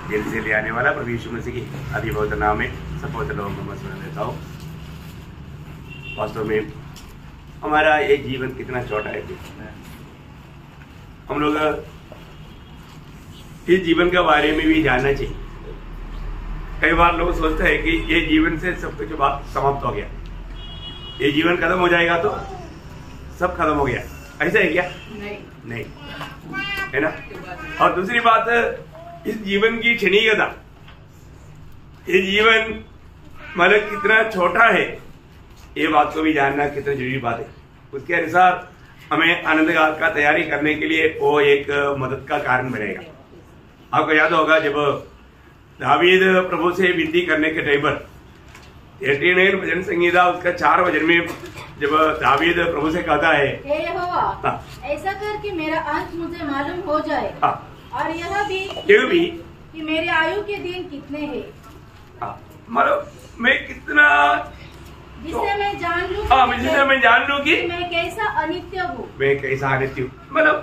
Jail से ले आने वाला प्रभु यीशु मसीह की आदि बहुत नाम में सपोर्ट लोगों को मैं सुना देता हूँ। वास्तव में हमारा ये जीवन कितना छोटा है। हम लोग इस जीवन के बारे में भी जानना चाहिए। कई बार लोग सोचते हैं कि ये जीवन से सब कुछ बात समाप्त हो गया, ये जीवन खत्म हो जाएगा तो सब खत्म हो गया। ऐसा है क्या? नहीं है ना। और दूसरी बात, इस जीवन की क्षणिकता, ये जीवन मतलब कितना छोटा है, ये बात को भी जानना कितना जरूरी बात है। उसके अनुसार हमें आनंद काल का तैयारी करने के लिए वो एक मदद का कारण बनेगा। आपको याद होगा जब दावीद प्रभु से विनती करने के टाइम पर 89 भजन संगीता उसका 4 भजन में जब दावीद प्रभु से कहता है, हे यहोवा, ऐसा कर कि मेरा अंत मुझे मालूम हो जाए, और यह भी कि मेरे आयु के दिन कितने हैं, मतलब मैं कितना, जिससे मैं जान लूं, जिससे मैं जान लूं कि मैं कैसा अनित्य हूँ, मैं कैसा अनित्य हूँ। मतलब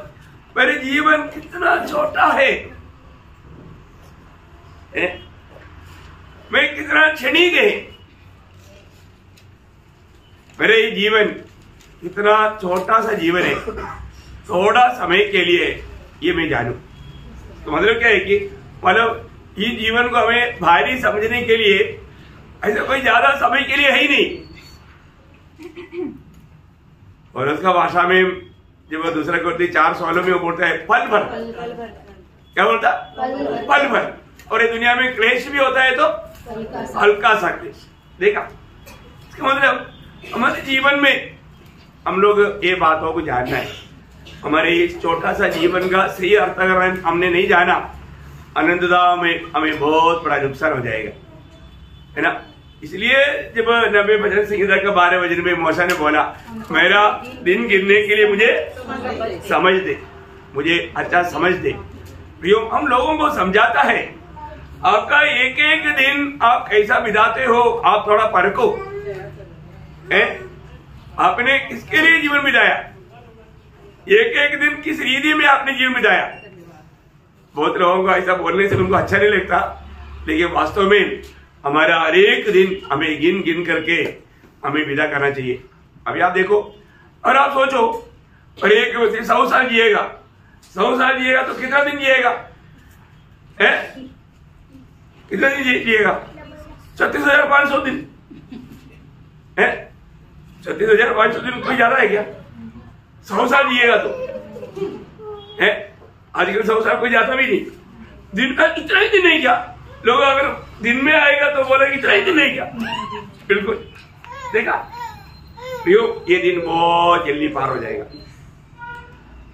मेरे जीवन कितना छोटा है, मैं कितना क्षणिक है, मेरे जीवन कितना छोटा सा जीवन है, थोड़ा समय के लिए ये मैं जानू। तो मतलब क्या है कि मतलब इस जीवन को हमें भारी समझने के लिए ऐसा कोई ज्यादा समय के लिए है ही नहीं। और उसका भाषा में जब वो दूसरा करती 4 सवालों में वो बोलता है पल भर, क्या बोलता? पल भर। और ये दुनिया में क्लेश भी होता है तो हल्का सा क्लेश। देखा, इसका मतलब हमारे जीवन में हम लोग ये बातों को जानना है। हमारे इस छोटा सा जीवन का सही अर्थ अगर हमने नहीं जाना, अनंतता में हमें बहुत बड़ा नुकसान हो जाएगा, है ना। इसलिए जब 90 भजन संहिता का 12 भजन में मूसा ने बोला, मेरा दिन गिनने के लिए मुझे समझ दे, मुझे अच्छा समझ दे। प्रियो, हम लोगों को समझाता है, आपका एक एक दिन आप कैसा बिताते हो, आप थोड़ा परखो। आपने किसके लिए जीवन बिताया, एक एक दिन किस रीति में आपने जीवन बिताया। बहुत लोगों को ऐसा बोलने से उनको अच्छा नहीं लगता, लेकिन वास्तव में हमारा हर एक दिन हमें गिन गिन करके हमें विदा करना चाहिए। अभी आप देखो, और आप सोचो, और एक 100 साल जिएगा, 100 साल जिएगा तो कितना दिन जिएगा, है कितना दिन जिएगा? 36,500 दिन है। 36,500 दिन कोई ज्यादा है क्या? 100 साल जिएगा तो है। आजकल 100 साल कोई जाता भी नहीं। दिन का इतना ही दिन नहीं क्या? लोग अगर दिन में आएगा तो बोलेंगे इतना ही दिन नहीं क्या? बिल्कुल। देखा प्रियो, ये दिन बहुत जल्दी पार हो जाएगा,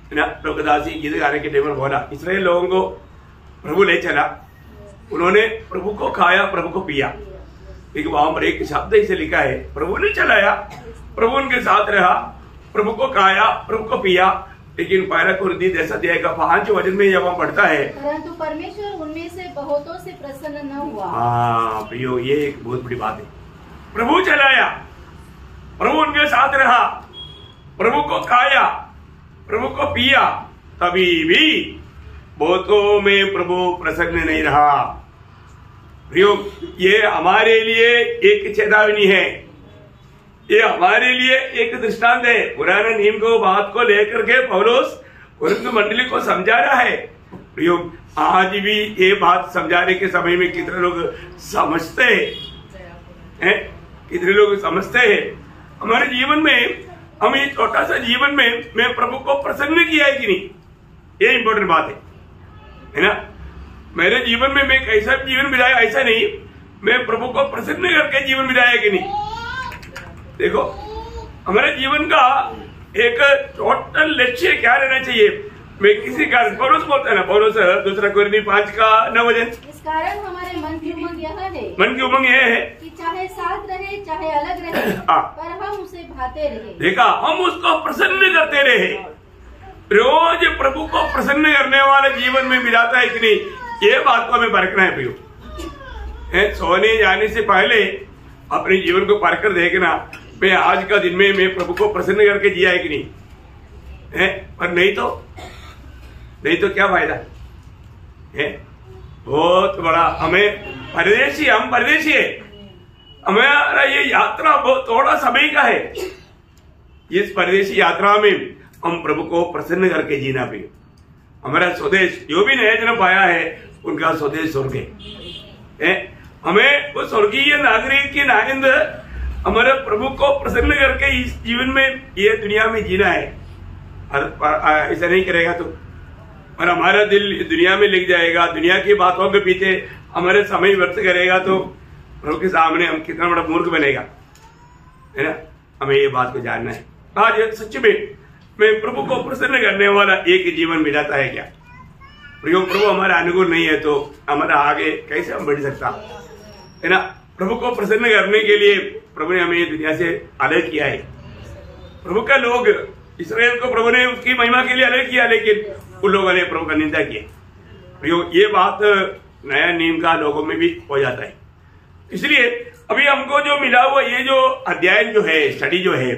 है ना। लोकदासी गीत गाने के टेबल बोला, इसलिए लोगों को प्रभु ले चला, उन्होंने प्रभु को खाया, प्रभु को पिया। लेकिन वहां पर एक शब्द इसे लिखा है, प्रभु ने चलाया, प्रभु उनके साथ रहा, प्रभु को खाया, प्रभु को पिया। लेकिन पहला कुरिन्थी जैसा दिएगा 5 वचन में जब वहां पढ़ता है, परंतु परमेश्वर उनमें से बहुतों से प्रसन्न न हुआ। हाँ प्रियो, ये एक बहुत बड़ी बात है। प्रभु चलाया, प्रभु उनके साथ रहा, प्रभु को खाया, प्रभु को पिया, तभी भी बहुतों में प्रभु प्रसन्न नहीं रहा। प्रियो, ये हमारे लिए एक चेतावनी है, ये हमारे लिए एक दृष्टांत है। पुराने नियम को बात को लेकर के पौलुस कुरिन्थ मंडली को समझा रहा है। प्रियो, आज भी ये बात समझाने के समय में कितने लोग समझते हैं, कितने लोग समझते हैं। हमारे जीवन में, हम ये छोटा सा जीवन में मैं प्रभु को प्रसन्न किया है कि नहीं, ये इंपॉर्टेंट बात है ना। मेरे जीवन में मैं कैसा जीवन बिताया, ऐसा नहीं, मैं प्रभु को प्रसन्न करके जीवन बिताया कि नहीं। देखो, हमारे जीवन का एक टोटल लक्ष्य क्या रहना चाहिए। मैं किसी कारण, पौलुस बोलता है ना, पौलुस दूसरा कुरिन्थी 5 का 9 वचन, इस कारण हमारे मन की उमंग यह है, मन की उमंग यह है कि चाहे साथ रहे चाहे अलग रहे, पर हम उसे भाते रहे। देखा, हम उसको प्रसन्न करते रहे। रोज प्रभु को प्रसन्न करने वाला जीवन में मिलाता है कि नहीं, ये बात को हमें परखना है। प्रियो, सोने जाने से पहले अपने जीवन को परख कर देखना, मैं आज का दिन में मैं प्रभु को प्रसन्न करके जिया है कि नहीं है। और नहीं तो क्या फायदा है। बहुत बड़ा हमें हम परदेशी है, हमारा ये यात्रा बहुत थोड़ा समय का है। इस परदेशी यात्रा में हम प्रभु को प्रसन्न करके जीना भी, हमारा स्वदेश जो भी नया जन्म पाया है उनका स्वदेश स्वर्ग है। हमें वो स्वर्गीय नागरिक की नागिंद हमारे प्रभु को प्रसन्न करके इस जीवन में ये दुनिया में जीना है। ऐसा नहीं करेगा तो और हमारा दिल दुनिया में लग जाएगा, दुनिया की बातों के पीछे हमारे समय व्यर्थ करेगा तो प्रभु के सामने हम कितना बड़ा मूर्ख बनेगा, है ना। हमें ये बात को जानना है। आज सच में मैं प्रभु को प्रसन्न करने वाला एक जीवन मिलाता है क्या? प्रभु हमारा अनुकूल नहीं है तो हमारा आगे कैसे हम बढ़ सकता है ना। प्रभु को प्रसन्न करने के लिए प्रभु ने हमें दुनिया से अलग किया है। प्रभु का लोग इस्राएल को प्रभु ने उसकी महिमा के लिए अलग किया, लेकिन उन लोगों ने प्रभु का निंदा किया। ये बात नया नियम का लोगों में भी हो जाता है। इसलिए अभी हमको जो मिला हुआ ये जो अध्ययन जो है, स्टडी जो है,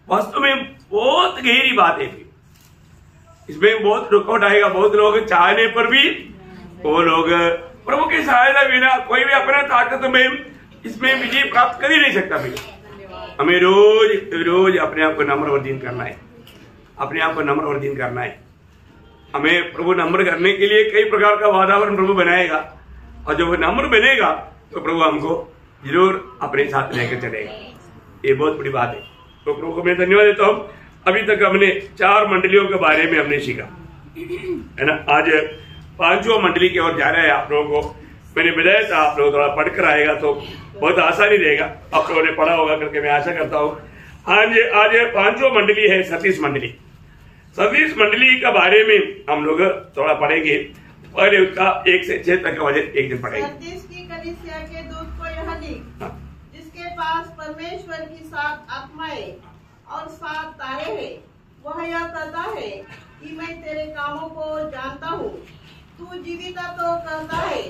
वास्तव में बहुत गहरी बात है। इसमें बहुत रुकावट आएगा। बहुत लोग चाहने पर भी वो लोग प्रभु की सहायता बिना कोई भी अपना ताकत में इसमें विजय प्राप्त कर ही नहीं सकता। भी हमें रोज रोज अपने आप को नम्र और दीन करना है, अपने आप को नम्र और दीन करना है। हमें प्रभु नम्र करने के लिए कई प्रकार का वातावरण प्रभु बनाएगा, और जब वो नम्र बनेगा तो प्रभु हमको जरूर अपने साथ लेकर चलेगा। ये बहुत बड़ी बात है। तो प्रभु को मैं धन्यवाद देता हूँ। अभी तक हमने 4 मंडलियों के बारे में हमने सीखा, है ना। आज 5वां मंडली की ओर जा रहा है। आप लोगों को मैंने बताया था आप लोग थोड़ा पढ़कर आएगा तो बहुत आसानी रहेगा। आप लोगों ने पढ़ा होगा करके मैं आशा करता हूँ। आज 5वां मंडली है सतीश मंडली। सतीश मंडली के बारे में हम लोग थोड़ा पढ़ेंगे। पहले उसका 1 से 6 तक का वजन एक दिन पढ़ेंगे। सतीश की कलीसिया के दूत को यह लिख, जिसके पास परमेश्वर की 7 आत्माएं और 7 तारे हैं, वह यह कहता है कि मैं तेरे कामों को जानता हूँ। तू जीवित तो कहता है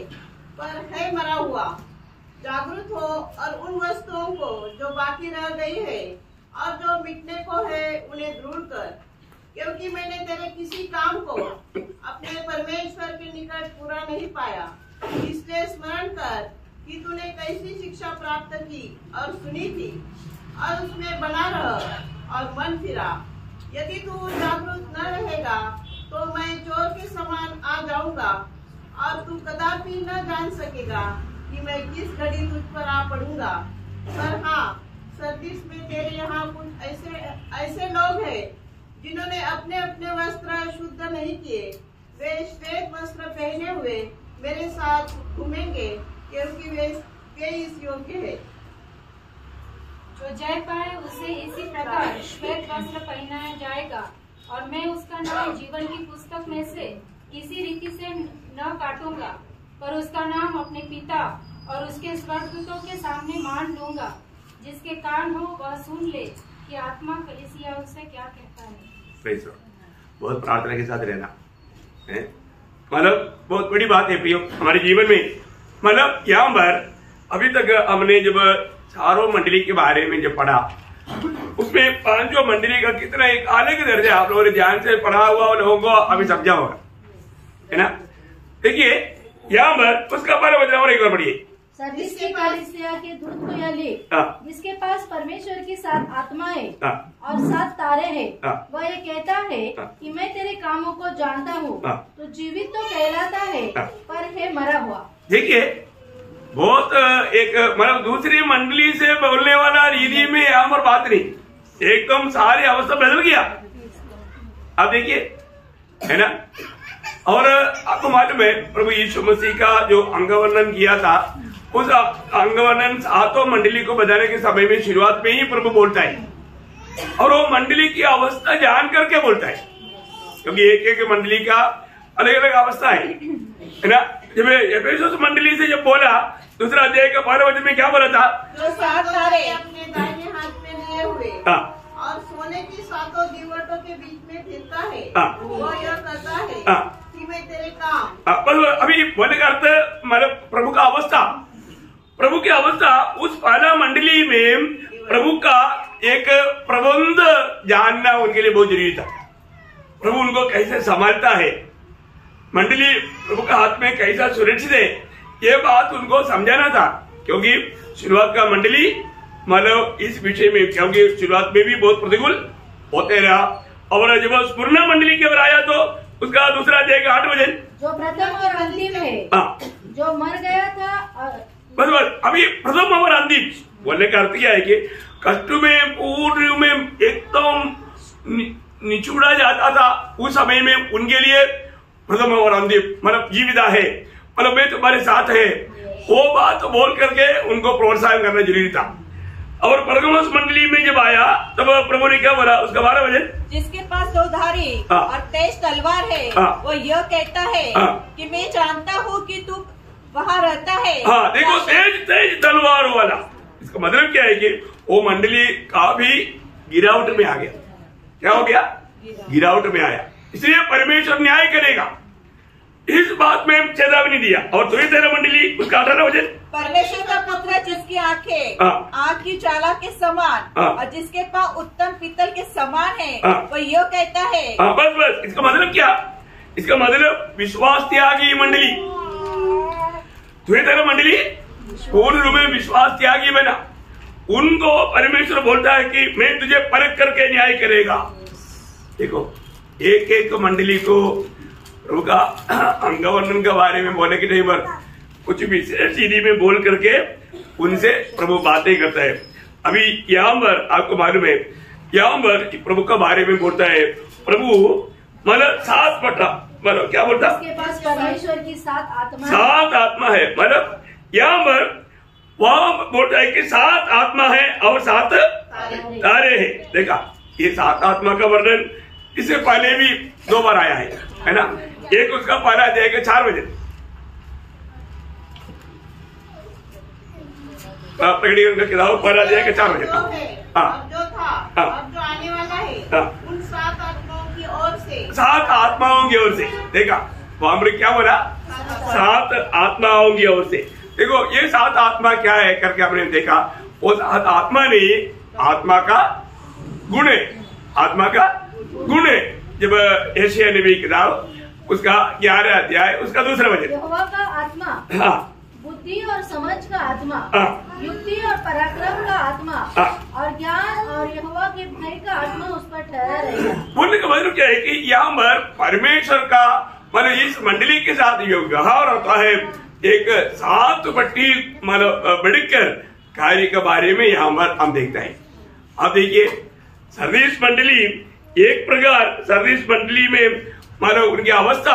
पर है मरा हुआ। जागृत हो और उन वस्तुओं को जो बाकी रह गई है और जो मिटने को है उन्हें दृढ़ कर, क्योंकि मैंने तेरे किसी काम को अपने परमेश्वर के निकट पूरा नहीं पाया। इसलिए स्मरण कर कि तूने कैसी शिक्षा प्राप्त की और सुनी थी, और उसमें बना रह और मन फिरा। यदि तू जागरूक न रहेगा तो मैं चोर के समान आ जाऊंगा, और तू कदापि न जान सकेगा कि मैं किस घड़ी तुझ पर आ पड़ूंगा। पर हाँ, सरदीस में तेरे यहाँ कुछ ऐसे लोग हैं जिन्होंने अपने अपने वस्त्र शुद्ध नहीं किए। वे श्वेत वस्त्र पहने हुए मेरे साथ घूमेंगे, क्योंकि वे इस योग्य है। जो जय पाए उसे इसी प्रकार श्वेत वस्त्र पहनाया जाएगा, और मैं उसका नाम जीवन की पुस्तक में से किसी रीति से न काटूंगा, पर उसका नाम अपने पिता और उसके स्वर्गदूतों के सामने मान लूंगा। जिसके कान हो वह सुन ले कि आत्मा कलीसिया उससे क्या कहता है। बहुत प्रार्थना के साथ रहना है, मतलब बहुत बड़ी बात है प्रियो हमारे जीवन में। मतलब यहाँ पर अभी तक हमने जब 4 मंडली के बारे में जब पढ़ा, उसमें 5वां मंडली का कितना एक अलग दर्जा आप लोगों ने ध्यान से पढ़ा हुआ लोगों को अभी समझा होगा, है ना। देखिए यहाँ पर उसका पहला वचन और एक बार पढ़िए। सरदीस की कलीसिया के दूत को यह लिख, जिसके पास परमेश्वर की 7 आत्माएं और 7 तारे हैं, वह ये कहता है कि मैं तेरे कामों को जानता हूँ। तो जीवित तो कहलाता है पर है मरा हुआ। देखिए बहुत एक मतलब दूसरी मंडली से बोलने वाला रीति में यहाँ पर बात नहीं, एकदम सारी अवस्था बदल गया। अब देखिए, है ना। और आपको मालूम है प्रभु यीशु मसीह का जो अंगवर्णन किया था, उस अंगवर्णन 7 मंडली को बताने के समय में शुरुआत में ही प्रभु बोलता है, और वो मंडली की अवस्था जान करके बोलता है, क्योंकि एक एक मंडली का अलग अलग अवस्था है ना। जब एफेसुस मंडली से जब बोला, दूसरा अध्याय का 12 वचन में क्या बोला था? जो 7 तारे अपने दाहिने हाथ में लिए हुए और सोने की 7 दीवटों के बीच में फिरता है, वो यह कहता है कि मैं तेरे काम। अभी बोलने का अर्थ मतलब प्रभु का अवस्था, प्रभु की अवस्था उस पहला मंडली में प्रभु का एक प्रबंध जानना उनके लिए बहुत जरूरी था। प्रभु उनको कैसे संभालता है, मंडली प्रभु का हाथ में कैसा सुरक्षित है, ये बात उनको समझाना था। क्योंकि शुरुआत का मंडली मतलब इस विषय में, क्योंकि शुरुआत में भी बहुत प्रतिकूल होते रहा, और जब पूर्ण मंडली के ऊपर आया तो उसका दूसरा अध्याय का 8 वचन, जो प्रथम और अंतिम है, जो मर गया था। बस अभी प्रथम और अंतिम बोलने का अर्थ क्या है कि कष्ट में पूर्ण में एकदम निचुड़ा जाता था, उस समय में उनके लिए प्रथम और अंतिम मतलब जीविता है, मतलब मैं तुम्हारे साथ है, वो बात बोल करके उनको प्रोत्साहन करना जरूरी था। और परगमुस मंडली में जब आया तब प्रभु ने क्या बोला, उसका 12 वचन, जिसके पास 2 धारी और तेज तलवार है, वो यह कहता है कि मैं जानता हूँ कि तू वहाँ रहता है। हाँ देखो, तेज तलवार वाला, इसका मतलब क्या है कि वो मंडली का भी गिरावट में आ गया। क्या हो गया? गिरावट में आया। इसलिए परमेश्वर न्याय करेगा, इस बात में चेतावनी दिया। और तुयथैरा मंडली उसका 18 वचन, परमेश्वर का पुत्र जिसकी आंखें आग की ज्वाला के समान और जिसके पांव उत्तम पीतल के समान है, वो यह कहता है। बस इसका मतलब क्या? इसका मतलब विश्वास त्यागी मंडली, तुयथैरा मंडली पूर्ण रूप में विश्वास त्यागी बना। उनको परमेश्वर बोलता है कि मैं तुझे परख करके न्याय करेगा। देखो, एक एक मंडली को प्रभु का अंगवर्णन के बारे में बोलने के टाइम पर कुछ भी सीधी में बोल करके उनसे प्रभु बातें करता है। अभी यहाँ पर आपको मालूम है, यहाँ पर प्रभु का बारे में बोलता है, प्रभु मतलब 7 पटा, मतलब क्या बोलता, उसके पास परमेश्वर की 7 आत्मा है। मतलब यहाँ पर वहां बोलता है कि 7 आत्मा है और 7 तारे हैं। देखा, ये 7 आत्मा का वर्णन इससे पहले भी 2 बार आया है ना। एक उसका पहला अध्याय का 4 वचन, प्रकटीकरण का किताब पहला अध्याय का 4 वचन, जो था अब जो आने वाला है, उन 7 आत्माओं की ओर से, 7 आत्माओं की ओर से। देखा, वहां पर क्या बोला? 7 आत्माओं की ओर से। देखो, ये 7 आत्मा क्या है करके आपने देखा, वो 7 आत्मा नहीं, आत्मा का गुण है, आत्मा का गुण है। जब यशायाह नबी किताब उसका 11 अध्याय उसका 2 वचन, यहोवा का आत्मा, बुद्धि और समझ का आत्मा, युक्ति और पराक्रम का आत्मा, और ज्ञान और यहोवा के भय का आत्मा उस पर ठहरा रहेगा। बोलने का मतलब क्या है कि यहाँ पर परमेश्वर का मतलब इस मंडली के साथ जो व्यवहार होता है, एक 7 पट्टी मतलब बढ़कर कार्य के बारे में यहाँ पर हम देखते हैं। आप देखिए, सर्विस मंडली एक प्रकार, सर्विस मंडली में मतलब उनकी अवस्था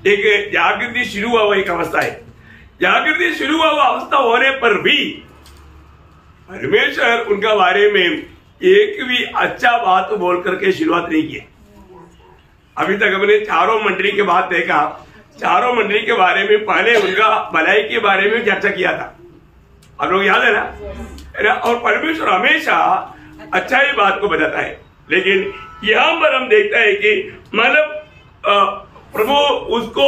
एक जागृति शुरू हुआ एक अवस्था है। जागृति शुरू हुआ अवस्था होने पर भी परमेश्वर उनका बारे में एक भी अच्छा बात बोल करके शुरुआत नहीं की। अभी तक हमने 4 मंडली के बाद देखा, 4 मंडली के बारे में पहले उनका भलाई के बारे में चर्चा किया था, आप लोग याद है ना। और परमेश्वर हमेशा अच्छा ही बात को बताता है, लेकिन यहाँ पर हम देखते हैं कि मतलब प्रभु उसको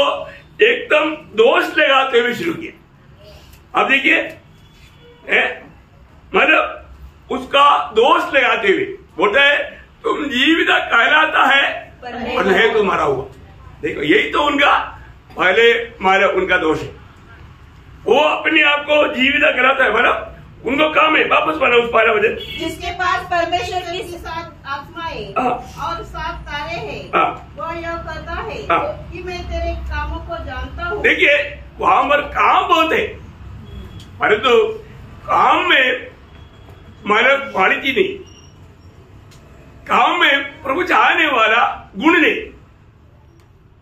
एकदम दोष लगाते हुए शुरू किया। अब देखिए, मतलब उसका दोष लगाते हुए बोलता है, तुम जीविता कहलाता है पर है तो मरा हुआ। देखो, यही तो उनका पहले मारा उनका दोष है। वो अपने आप को जीविता कहलाता है, मतलब उनको काम है। वापस बना उस 12 वचन, जिसके पास परमेश्वर की 7 आत्माएं और 7 तारे हैं, वो यह कहता है कि मैं तेरे कामों को जानता हूँ। देखिए, वहां पर काम बहुत है, परंतु काम में मतलब क्वालिटी नहीं, काम में प्रभु चाहने वाला गुण नहीं,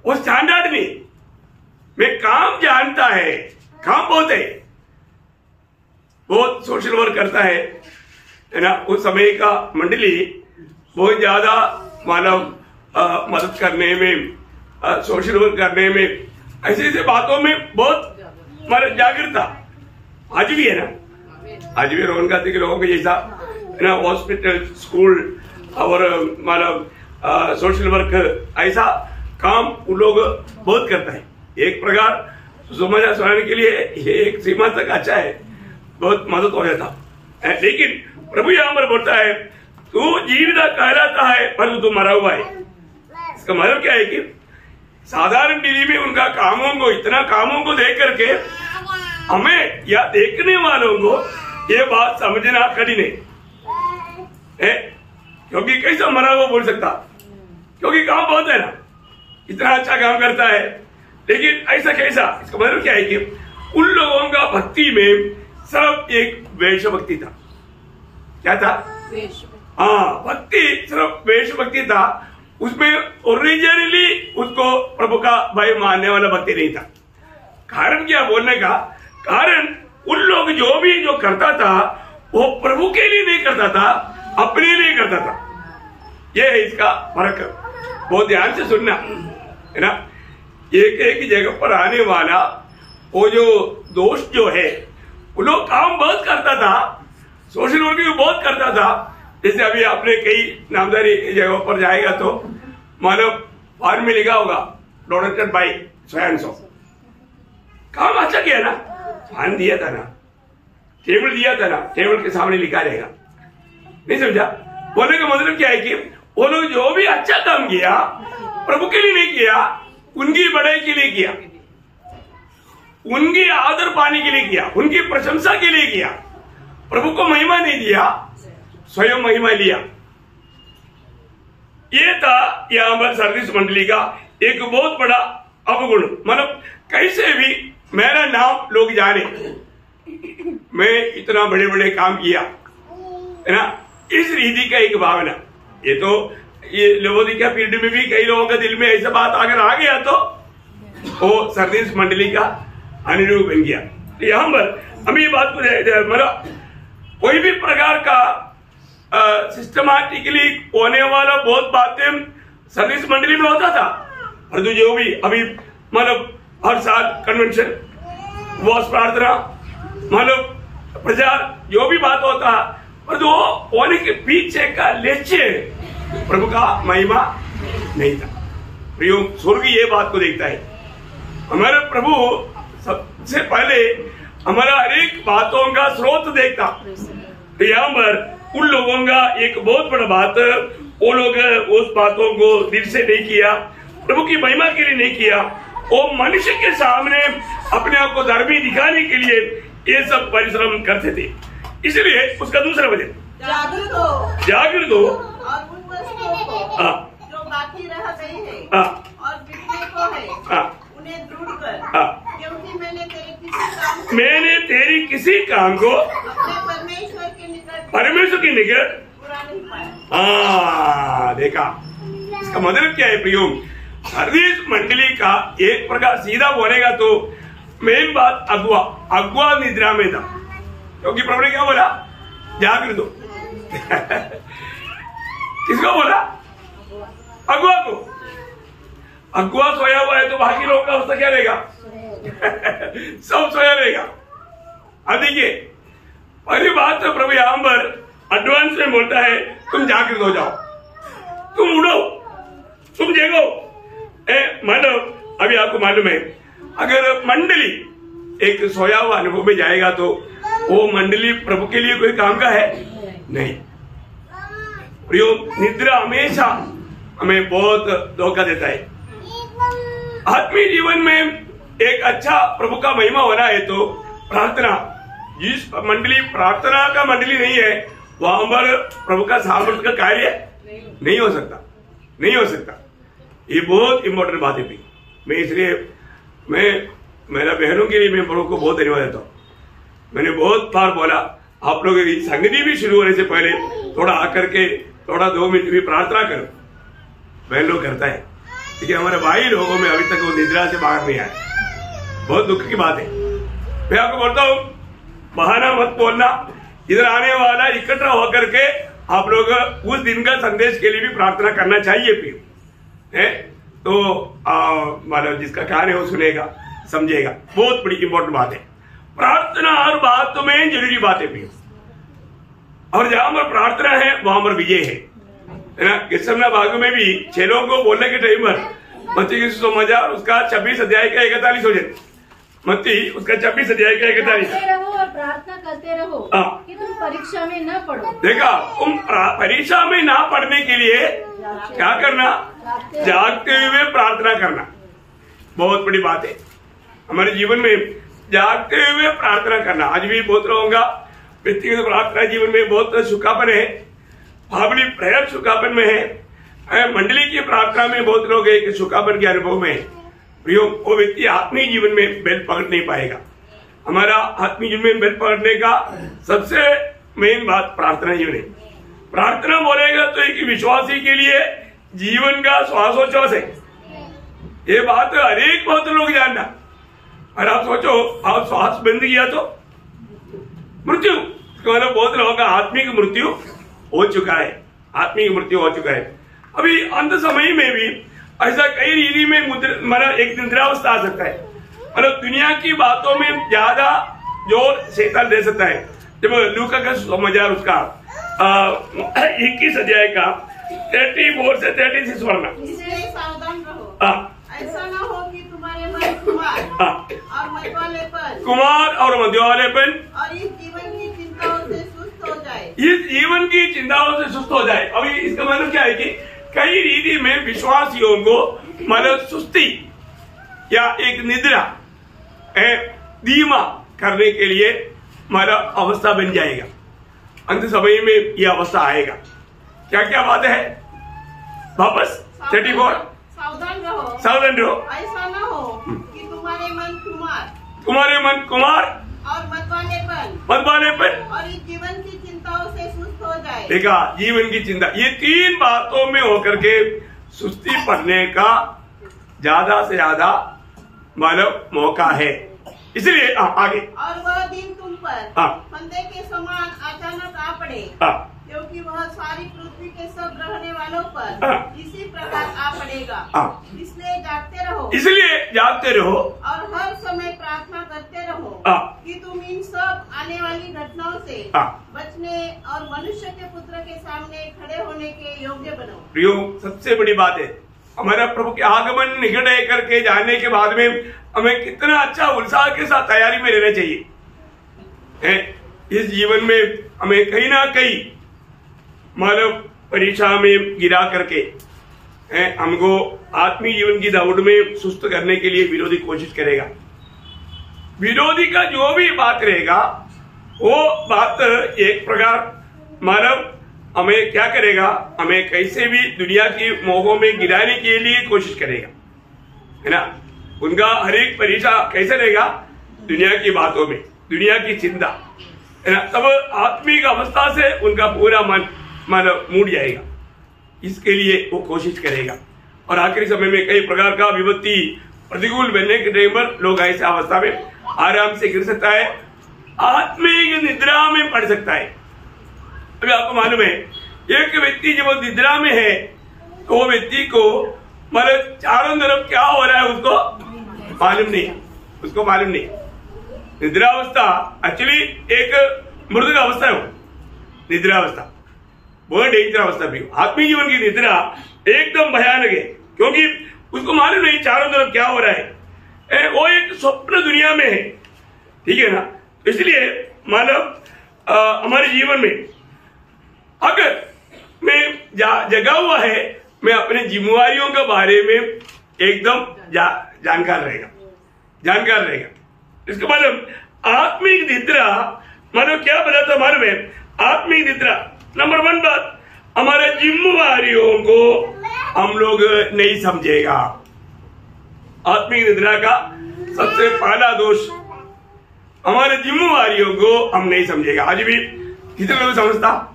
वो स्टैंडर्ड नहीं। मैं काम जानता है, काम बहुत है, बहुत सोशल वर्क करता है ना। उस समय का मंडली बहुत ज्यादा मानव मदद करने में, सोशल वर्क करने में, ऐसे ऐसे बातों में बहुत मतलब जागृत था। आज भी है ना, आज भी रोहन गांधी के लोगों के जैसा है ना, हॉस्पिटल, स्कूल और मतलब सोशल वर्क, ऐसा काम उन लोग बहुत करता है। एक प्रकार समाज सुधारने के लिए ये एक सीमा तक अच्छा है, बहुत मदद हो जाता है। लेकिन प्रभु यहाँ पर बोलता है, तू जीविता कहलाता है पर तू मरा हुआ है। इसका मतलब क्या है कि साधारण डिग्री में उनका कामों को, इतना कामों को देख करके हमें या देखने वालों को ये बात समझना कठिन है, क्योंकि कैसा मरा वो बोल सकता, क्योंकि काम बहुत है ना, इतना अच्छा काम करता है, लेकिन ऐसा कैसा? इसका मतलब क्या है कि उन लोगों का भक्ति में सिर्फ एक वेश भक्ति था। क्या था? हाँ, भक्ति सिर्फ वेश भक्ति था, उसमें ओरिजिनली उसको प्रभु का भाई मानने वाला भक्ति नहीं था। कारण क्या बोलने का? कारण उन लोग जो करता था वो प्रभु के लिए नहीं करता था, अपने लिए करता था। ये है इसका फर्क, बहुत ध्यान से सुनना है ना। एक एक जगह पर आने वाला वो जो दोष जो है, वो लोग काम बहुत करता था, सोशल वर्क भी बहुत करता था। जैसे अभी आपने कई नामदारी जगहों पर जाएगा तो मानो फॉर्म में लिखा होगा donated bye so and so. काम अच्छा किया ना, फॉर्म दिया था ना, टेबल दिया था ना, टेबल के सामने लिखा रहेगा। नहीं समझा? बोलने का मतलब क्या है कि वो लोग जो भी अच्छा काम किया प्रभु के लिए नहीं किया, उनकी बड़ाई के लिए किया, उनकी आदर पाने के लिए किया, उनकी प्रशंसा के लिए किया। प्रभु को महिमा नहीं दिया, स्वयं महिमा लिया। ये था यहां पर सर्विस मंडली का एक बहुत बड़ा अवगुण। मतलब कैसे भी मेरा नाम लोग जाने, मैं इतना बड़े बड़े काम किया है ना, इस रीति का एक भावना। ये तो ये लवोदिकिया पीरियड में भी कई लोगों के दिल में ऐसा बात अगर आ गया तो वो सर्विस मंडली का अनुरूप बन गया। तो यहाँ पर हम ये बात मतलब कोई भी प्रकार का सिस्टमैटिकली होने वाला बहुत बातें सर्विस मंडली में होता था। और जो भी अभी मतलब हर साल कन्वेंशन, उपवास प्रार्थना, मतलब प्रचार, जो भी बात होता, पर जो होने के पीछे का लक्ष्य प्रभु का महिमा नहीं था। प्रियो, स्वर्ग ये बात को देखता है। हमारा प्रभु सबसे पहले हमारा हर एक बातों का स्रोत देखता। तो यहाँ पर उन लोगों का एक बहुत बड़ा बात, वो लोग उस बातों को दिल से नहीं किया, प्रभु की महिमा के लिए नहीं किया, वो मनुष्य के सामने अपने आप को धर्मी दिखाने के लिए ये सब परिश्रम करते थे। इसलिए उसका दूसरा वजह, जागृत हो और उन वस्तुओं को जो बाकी रह गए हैं और बिकने को है, उन्हें दृढ़ कर, क्योंकि मैंने तेरी किसी काम को अपने परमेश्वर के निकट पूरा नहीं पाया। देखा, इसका मतलब क्या है प्रियो? सर्विस मंडली का एक प्रकार सीधा बोलेगा तो मेन बात अगुआ निद्रा में था, क्योंकि प्रभु ने क्या बोला? जागृत हो। किसको बोला? अगुआ को। अगुआ सोया हुआ है तो बाकी लोगों का अवस्था क्या रहेगा? सब सोया रहेगा। अब देखिए, पहली बात तो प्रभु यहां पर एडवांस में बोलता है, तुम जागृत हो जाओ, तुम उड़ो, तुम जगो। मानो अभी आपको मालूम है, अगर मंडली एक सोया हुआ अनुभव में जाएगा तो वो मंडली प्रभु के लिए कोई काम का है नहीं। प्रियो, निद्रा हमेशा हमें बहुत धोखा देता है। आत्मीय जीवन में एक अच्छा प्रभु का महिमा होना है तो प्रार्थना, जिस मंडली प्रार्थना का मंडली नहीं है वहां पर प्रभु का सामर्थ्य का कार्य नहीं हो सकता, नहीं हो सकता। ये बहुत इंपॉर्टेंट बात है। मैं इसलिए मेरा बहनों के लिए मैं प्रभु को बहुत धन्यवाद देता हूँ। मैंने बहुत बार बोला, आप लोग संगति भी शुरू होने से पहले थोड़ा आकर के थोड़ा 2 मिनट भी प्रार्थना करो। बहन लोग करता है, लेकिन हमारे भाई लोगों में अभी तक वो निद्रा से बाहर नहीं आए। बहुत दुख की बात है। मैं आपको बोलता हूँ, बहाना मत बोलना। इधर आने वाला इकट्ठा होकर के आप लोग उस दिन का संदेश के लिए भी प्रार्थना करना चाहिए। फिर है तो मतलब जिसका कार्य हो सुनेगा, समझेगा। बहुत बड़ी इंपॉर्टेंट बात है प्रार्थना। हर बात में जरूरी बात है भी, और जहां पर प्रार्थना है वहां पर विजय है ना। किसमना भाग में भी 6 लोगों को बोलने के टाइम पर मत्ती की सुसमाचार उसका 26 अध्याय का 41 हो जाए। मत्ती उसका 26 अध्याय का 41। रहो और प्रार्थना करते रहो कि तुम परीक्षा में न पढ़ो। देखा, तुम परीक्षा में ना पढ़ने के लिए क्या करना? जागते हुए प्रार्थना करना। बहुत बड़ी बात है हमारे जीवन में जागते हुए प्रार्थना करना। आज भी बहुत लोगों का व्यक्तिगत प्रार्थना जीवन में बहुत सुखापन है, फैमिली प्रेयर सुखापन में है, मंडली की प्रार्थना में बहुत लोग एक सुखापन के अनुभव में है। वो व्यक्ति आत्मीय जीवन में बेल पकड़ नहीं पाएगा। हमारा आत्मीय जीवन में बेल पकड़ने का सबसे मेन बात प्रार्थना जीवन है। प्रार्थना बोलेगा तो एक विश्वासी के लिए जीवन का श्वासोच्छ्वास है। ये बात हर एक बहुत लोग जानना। और आप सोचो, आप श्वास बंद किया तो मृत्यु, मतलब बहुत लोगों का आत्मिक मृत्यु हो चुका है, आत्मिक मृत्यु हो चुका है। अभी अंत समय में भी ऐसा कई रीति में मतलब एक निद्रावस्था आ सकता है। मतलब दुनिया की बातों में ज्यादा जोर शैतान दे सकता है। जब लूका का समाचार उसका 21 अध्याय का 34 से 36 पढ़ना। इसलिए सावधान रहो, ऐसा ना हो कि तुम्हारे मन कुमार और मध्यवालेपन और इस जीवन की चिंताओं से सुस्त हो जाए। इस जीवन की चिंताओं से सुस्त हो जाए। अभी इसका मतलब क्या है कि कई रीति में विश्वासियों को मतलब सुस्ती या एक निद्रा धीमा करने के लिए मतलब अवस्था बन जाएगा। अंत समय में यह अवस्था आएगा। क्या क्या बात है वापस 34 सावधान रहो, सावधान रहो, ऐसा ना हो कि तुम्हारे मन कुमार और मतवालेपन और इस जीवन की चिंताओं से सुस्त हो जाए। देखा, जीवन की चिंता, ये तीन बातों में होकर के सुस्ती पड़ने का ज्यादा से ज्यादा मतलब मौका है। इसलिए आगे और वह दिन तुम पर फंदे के समान अचानक आ पड़े, क्योंकि वह सारी पृथ्वी के सब रहने वालों पर इसी प्रकार आ पड़ेगा। इसलिए जागते रहो और हर समय प्रार्थना करते रहो कि तुम इन सब आने वाली घटनाओं से बचने और मनुष्य के पुत्र के सामने खड़े होने के योग्य बनो। प्रियो, सबसे बड़ी बात है हमारा प्रभु के आगमन निकट करके जाने के बाद में हमें कितना अच्छा उत्साह के साथ तैयारी में रहना चाहिए। इस जीवन में हमें कहीं ना कहीं मानव परीक्षा में गिरा करके हमको आत्मीय जीवन की दौड़ में सुस्त करने के लिए विरोधी कोशिश करेगा। विरोधी का जो भी बात रहेगा वो बात एक प्रकार मानव हमें क्या करेगा, हमें कैसे भी दुनिया की मोहों में गिराने के लिए कोशिश करेगा, है ना। उनका हर एक परीक्षा कैसे रहेगा, दुनिया की बातों में, दुनिया की चिंता, है ना। तब आत्मिक अवस्था से उनका पूरा मन मूड जाएगा। इसके लिए वो कोशिश करेगा और आखिरी समय में कई प्रकार का विपत्ति प्रतिकूल बनने के टाइम पर लोग ऐसी अवस्था में आराम से गिर सकता है, आत्मिक निद्रा में पड़ सकता है। अभी आपको मालूम है, एक व्यक्ति जब निद्रा में है तो वो व्यक्ति को मतलब चारों तरफ क्या हो रहा है उसको मालूम नहीं, उसको मालूम नहीं। निद्रावस्था एक्चुअली एक मृत अवस्था है, वो निद्रावस्था बहुत डेंजर अवस्था भी। आत्मीय जीवन की निद्रा एकदम भयानक है, क्योंकि उसको मालूम नहीं चारों तरफ क्या हो रहा है। वो एक स्वप्न दुनिया में है, ठीक है ना। इसलिए मानव हमारे जीवन में अगर मैं जगा हुआ है, मैं अपने जिम्मेवारियों के बारे में एकदम जानकार रहेगा। इसका मतलब आत्मिक निद्रा मतलब क्या बताता मालूम है। आत्मिक निद्रा नंबर 1 बात, हमारे जिम्मेवारियों को हम लोग नहीं समझेगा। आत्मिक निद्रा का सबसे पहला दोष, हमारे जिम्मेवारियों को हम नहीं समझेगा। आज भी कितने लोग समझता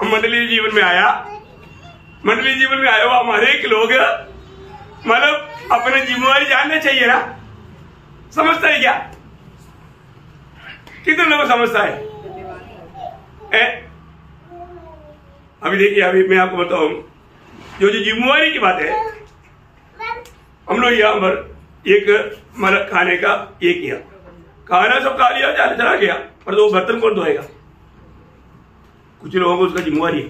मंडली जीवन में आया हुआ हमारे एक लोग मतलब अपने जिम्मेवारी जानना चाहिए ना, समझता है क्या? कितने लोग समझता है? अभी देखिए, अभी मैं आपको बताऊं, जो जिम्मेवारी की बात है, हम लोग यहाँ पर एक मतलब खाने का ये किया, खाना सब खा लिया, चला गया, पर तो बर्तन कौन धोएगा? कुछ लोगों को उसका जिम्मेवारी है,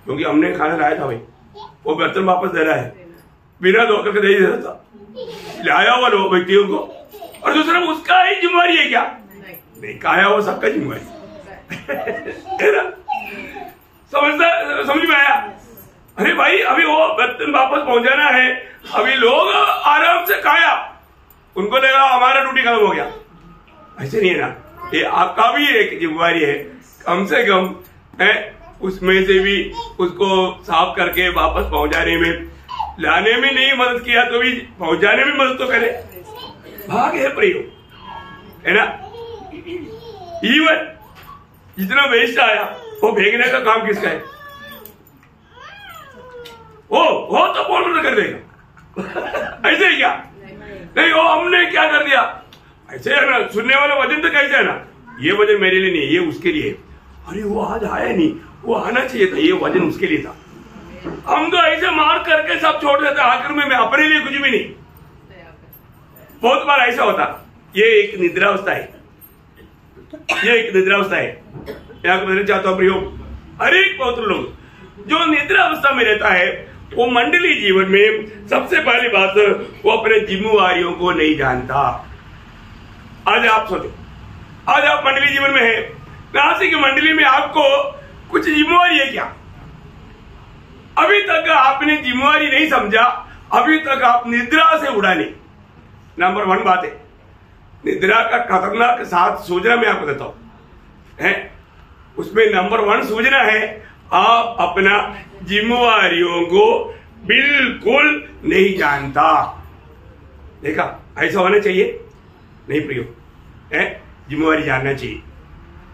क्योंकि हमने खाना लाया था भाई, वो बर्तन वापस दे रहा है, बिना धो करके दे देता लाया हुआ लोग व्यक्तियों को, और दूसरा उसका ही जिम्मेवारी है क्या? नहीं, खाया हुआ सबका जिम्मेवारी है ना। समझ में आया? अरे भाई अभी वो बर्तन वापस पहुंचाना है, अभी लोग आराम से खाया, उनको लगा हमारा ड्यूटी खत्म हो गया। ऐसे नहीं है ना, ये आपका भी एक जिम्मेवारी है, कम से कम है उसमें से भी उसको साफ करके वापस पहुंचाने में, लाने में नहीं मदद किया तो भी पहुंचाने में मदद तो करे। भाग है प्रयोग है ना। इवन जितना वेस्ट आया वो फेंकने का काम किसका है? वो तो बोल कर देगा। ऐसे ही क्या नहीं, वो हमने क्या कर दिया, ऐसे है ना। सुनने वाला वजन तो कैसे है ना, ये वजन मेरे लिए नहीं है, ये उसके लिए। अरे वो आज आया नहीं, वो आना चाहिए था, ये वजन उसके लिए था। हम तो ऐसे मार करके सब छोड़ देते, आखिर में मैं अपने लिए कुछ भी नहीं। बहुत बार ऐसा होता। ये एक निद्रावस्था है, ये एक निद्रावस्था है। यहाँ मैं चाहता हूं प्रयोग, हर एक पवित्र लोग जो निद्रावस्था में रहता है वो मंडली जीवन में सबसे पहली बात वो अपने जिम्मेवारियों को नहीं जानता। आज आप सोचो, आज आप मंडली जीवन में है, नासिक मंडली में आपको कुछ जिम्मेवारी है क्या? अभी तक आपने जिम्मेवारी नहीं समझा, अभी तक आप निद्रा से उड़ा नहीं। नंबर 1 बात है, निद्रा का खतरनाक साथ सूचना मैं आपको देता हूं है। उसमें नंबर 1 सूचना है, आप अपना जिम्मेवारियों को बिल्कुल नहीं जानता। देखा, ऐसा होना चाहिए नहीं प्रयोग है, जिम्मेवारी जानना चाहिए,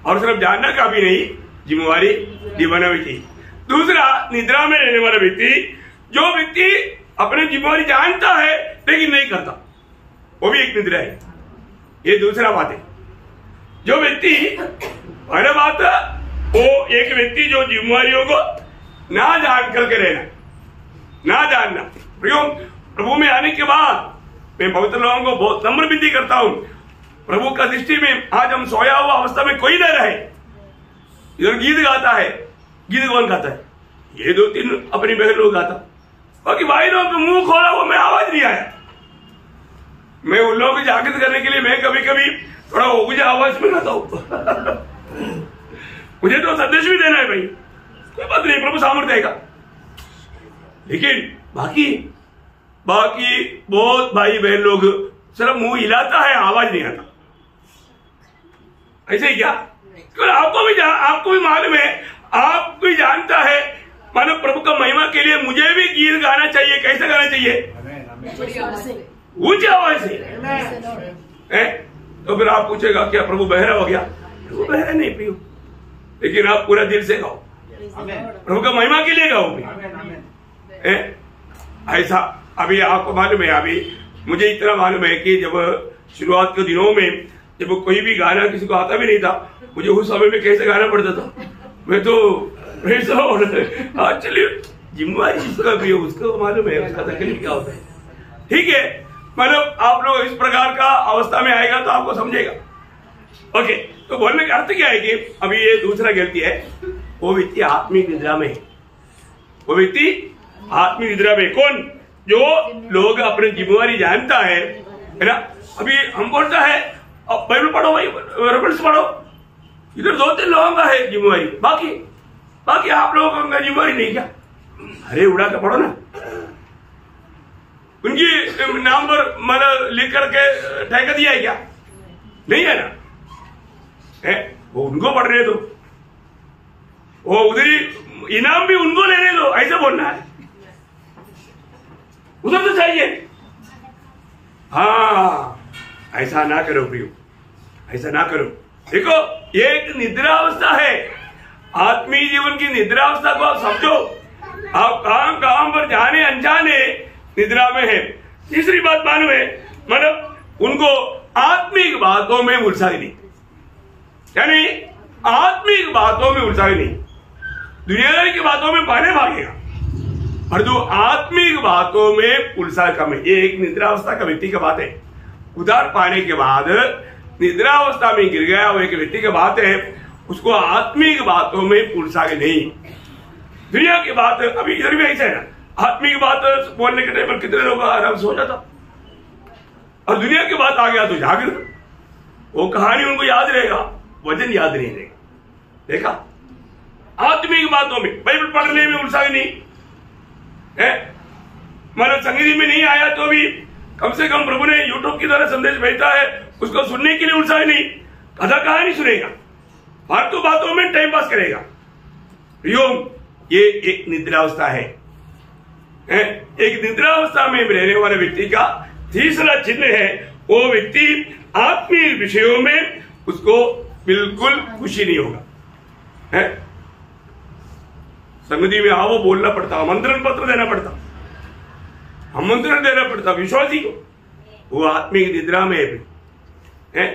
और सिर्फ जानना काफी नहीं, जिम्मेवारी निभाना भी चाहिए। दूसरा, निद्रा में रहने वाला व्यक्ति, जो व्यक्ति अपनी जिम्मेवारी जानता है लेकिन नहीं करता, वो भी एक निद्रा है। ये दूसरा बात है। जो व्यक्ति, पहला बात, वो एक व्यक्ति जो जिम्मेवारियों को ना जान करके रहना, ना जानना। प्रभु में आने के बाद मैं पवित्र लोगों को बहुत नम्र विनती करता हूं, प्रभु का दृष्टि में आज हम सोया हुआ अवस्था में कोई न रहे। इधर गीत गाता है, गीत कौन गाता है? ये 2-3 अपनी बहन लोग गाता, बाकी भाई लोग मुंह खोला वो मैं आवाज नहीं आया। मैं उन लोगों को जागृत करने के लिए मैं कभी कभी थोड़ा मुझे आवाज में गाता हूं। मुझे तो संदेश भी देना है भाई, कोई बात नहीं, प्रभु सामर्थ्य देगा। लेकिन बाकी बहुत भाई बहन लोग सिर्फ मुंह हिलाता है, आवाज नहीं आता। ऐसे ही क्या? आपको भी मालूम है, आप भी जानता है, मानो प्रभु का महिमा के लिए मुझे भी गीत गाना चाहिए। कैसे गाना चाहिए? ऊंची आवाज से। तो फिर आप पूछेगा क्या प्रभु बहरा हो गया? प्रभु बहरा नहीं प्रियो, लेकिन आप पूरा दिल से गाओ, प्रभु का महिमा के लिए गाओ। ऐसा अभी आपको मालूम है, अभी मुझे इतना मालूम है कि जब शुरुआत के दिनों में जब कोई भी गाना किसी को आता भी नहीं था, मुझे उस समय में कैसे गाना पड़ता था। मैं तो चलिए जिम्मेवारी जिसका भी है उसको मालूम है उसका तकलीफ क्या होता है। ठीक है, मतलब आप लोग इस प्रकार का अवस्था में आएगा तो आपको समझेगा। ओके, तो बोलने का अर्थ क्या है कि अभी ये दूसरा गलती है, वो व्यक्ति आत्मिक निद्रा में है। वो व्यक्ति आत्मिक निद्रा में कौन? जो लोग अपनी जिम्मेवारी जानता है ना। अभी हम बोलता है अब बाइबल पढ़ो भाई, रेफरेंस पढ़ो, इधर 2-3 लोगों का है जिम्मेवारी, बाकी आप लोगों का जिम्मेवारी नहीं क्या? अरे उड़ा के पढ़ो ना, उनकी नाम पर मतलब लिख करके ठेका दिया है क्या? नहीं है ना, है वो उनको पढ़ रहे, तो वो उधर ही इनाम भी उनको लेने दो, ऐसा बोलना है। उधर तो चाहिए। हाँ, ऐसा ना करो प्रियो, ऐसा ना करो। देखो, ये एक निद्रावस्था है, आत्मीय जीवन की निद्रावस्था को आप समझो। आप काम पर जाने अनजाने निद्रा में है। तीसरी बात मालूम है, मतलब उनको आत्मिक बातों में उलझाई नहीं, यानी आत्मिक बातों में उलझाई नहीं, दुनियादारी की बातों में भागेगा, और जो आत्मिक बातों में उलझा कम है। ये एक निद्रावस्था का व्यक्ति की बात है। उधार पाने के बाद निद्रावस्था में गिर गया वो एक व्यक्ति की बात है, उसको आत्मिक बातों में उलझा नहीं। दुनिया की बात अभी इधर भी ऐसा है ना, आत्मिक बात बोलने के टाइम पर कितने लोग आराम से हो जाता, और दुनिया की बात आ गया तो जागृत, वो कहानी उनको याद रहेगा, वचन याद नहीं रहेगा। देखा, आत्मिक बातों में बाइबल पढ़ने में उलझा नहीं, मतलब संगति में नहीं आया तो भी कम से कम प्रभु ने यूट्यूब की तरह संदेश भेजा है, उसको सुनने के लिए उत्साह नहीं, कथा कहानी सुनेगा, फालतू बातों में टाइम पास करेगा। ये एक निद्रावस्था है। एक निद्रावस्था में रहने वाले व्यक्ति का तीसरा चिन्ह है, वो व्यक्ति आत्मीय विषयों में उसको बिल्कुल खुशी नहीं होगा। संगति में आओ बोलना पड़ता, आमंत्रण पत्र देना पड़ता, आमंत्रण देना पड़ता विश्वासी को, वो आत्मिक निद्रा में है।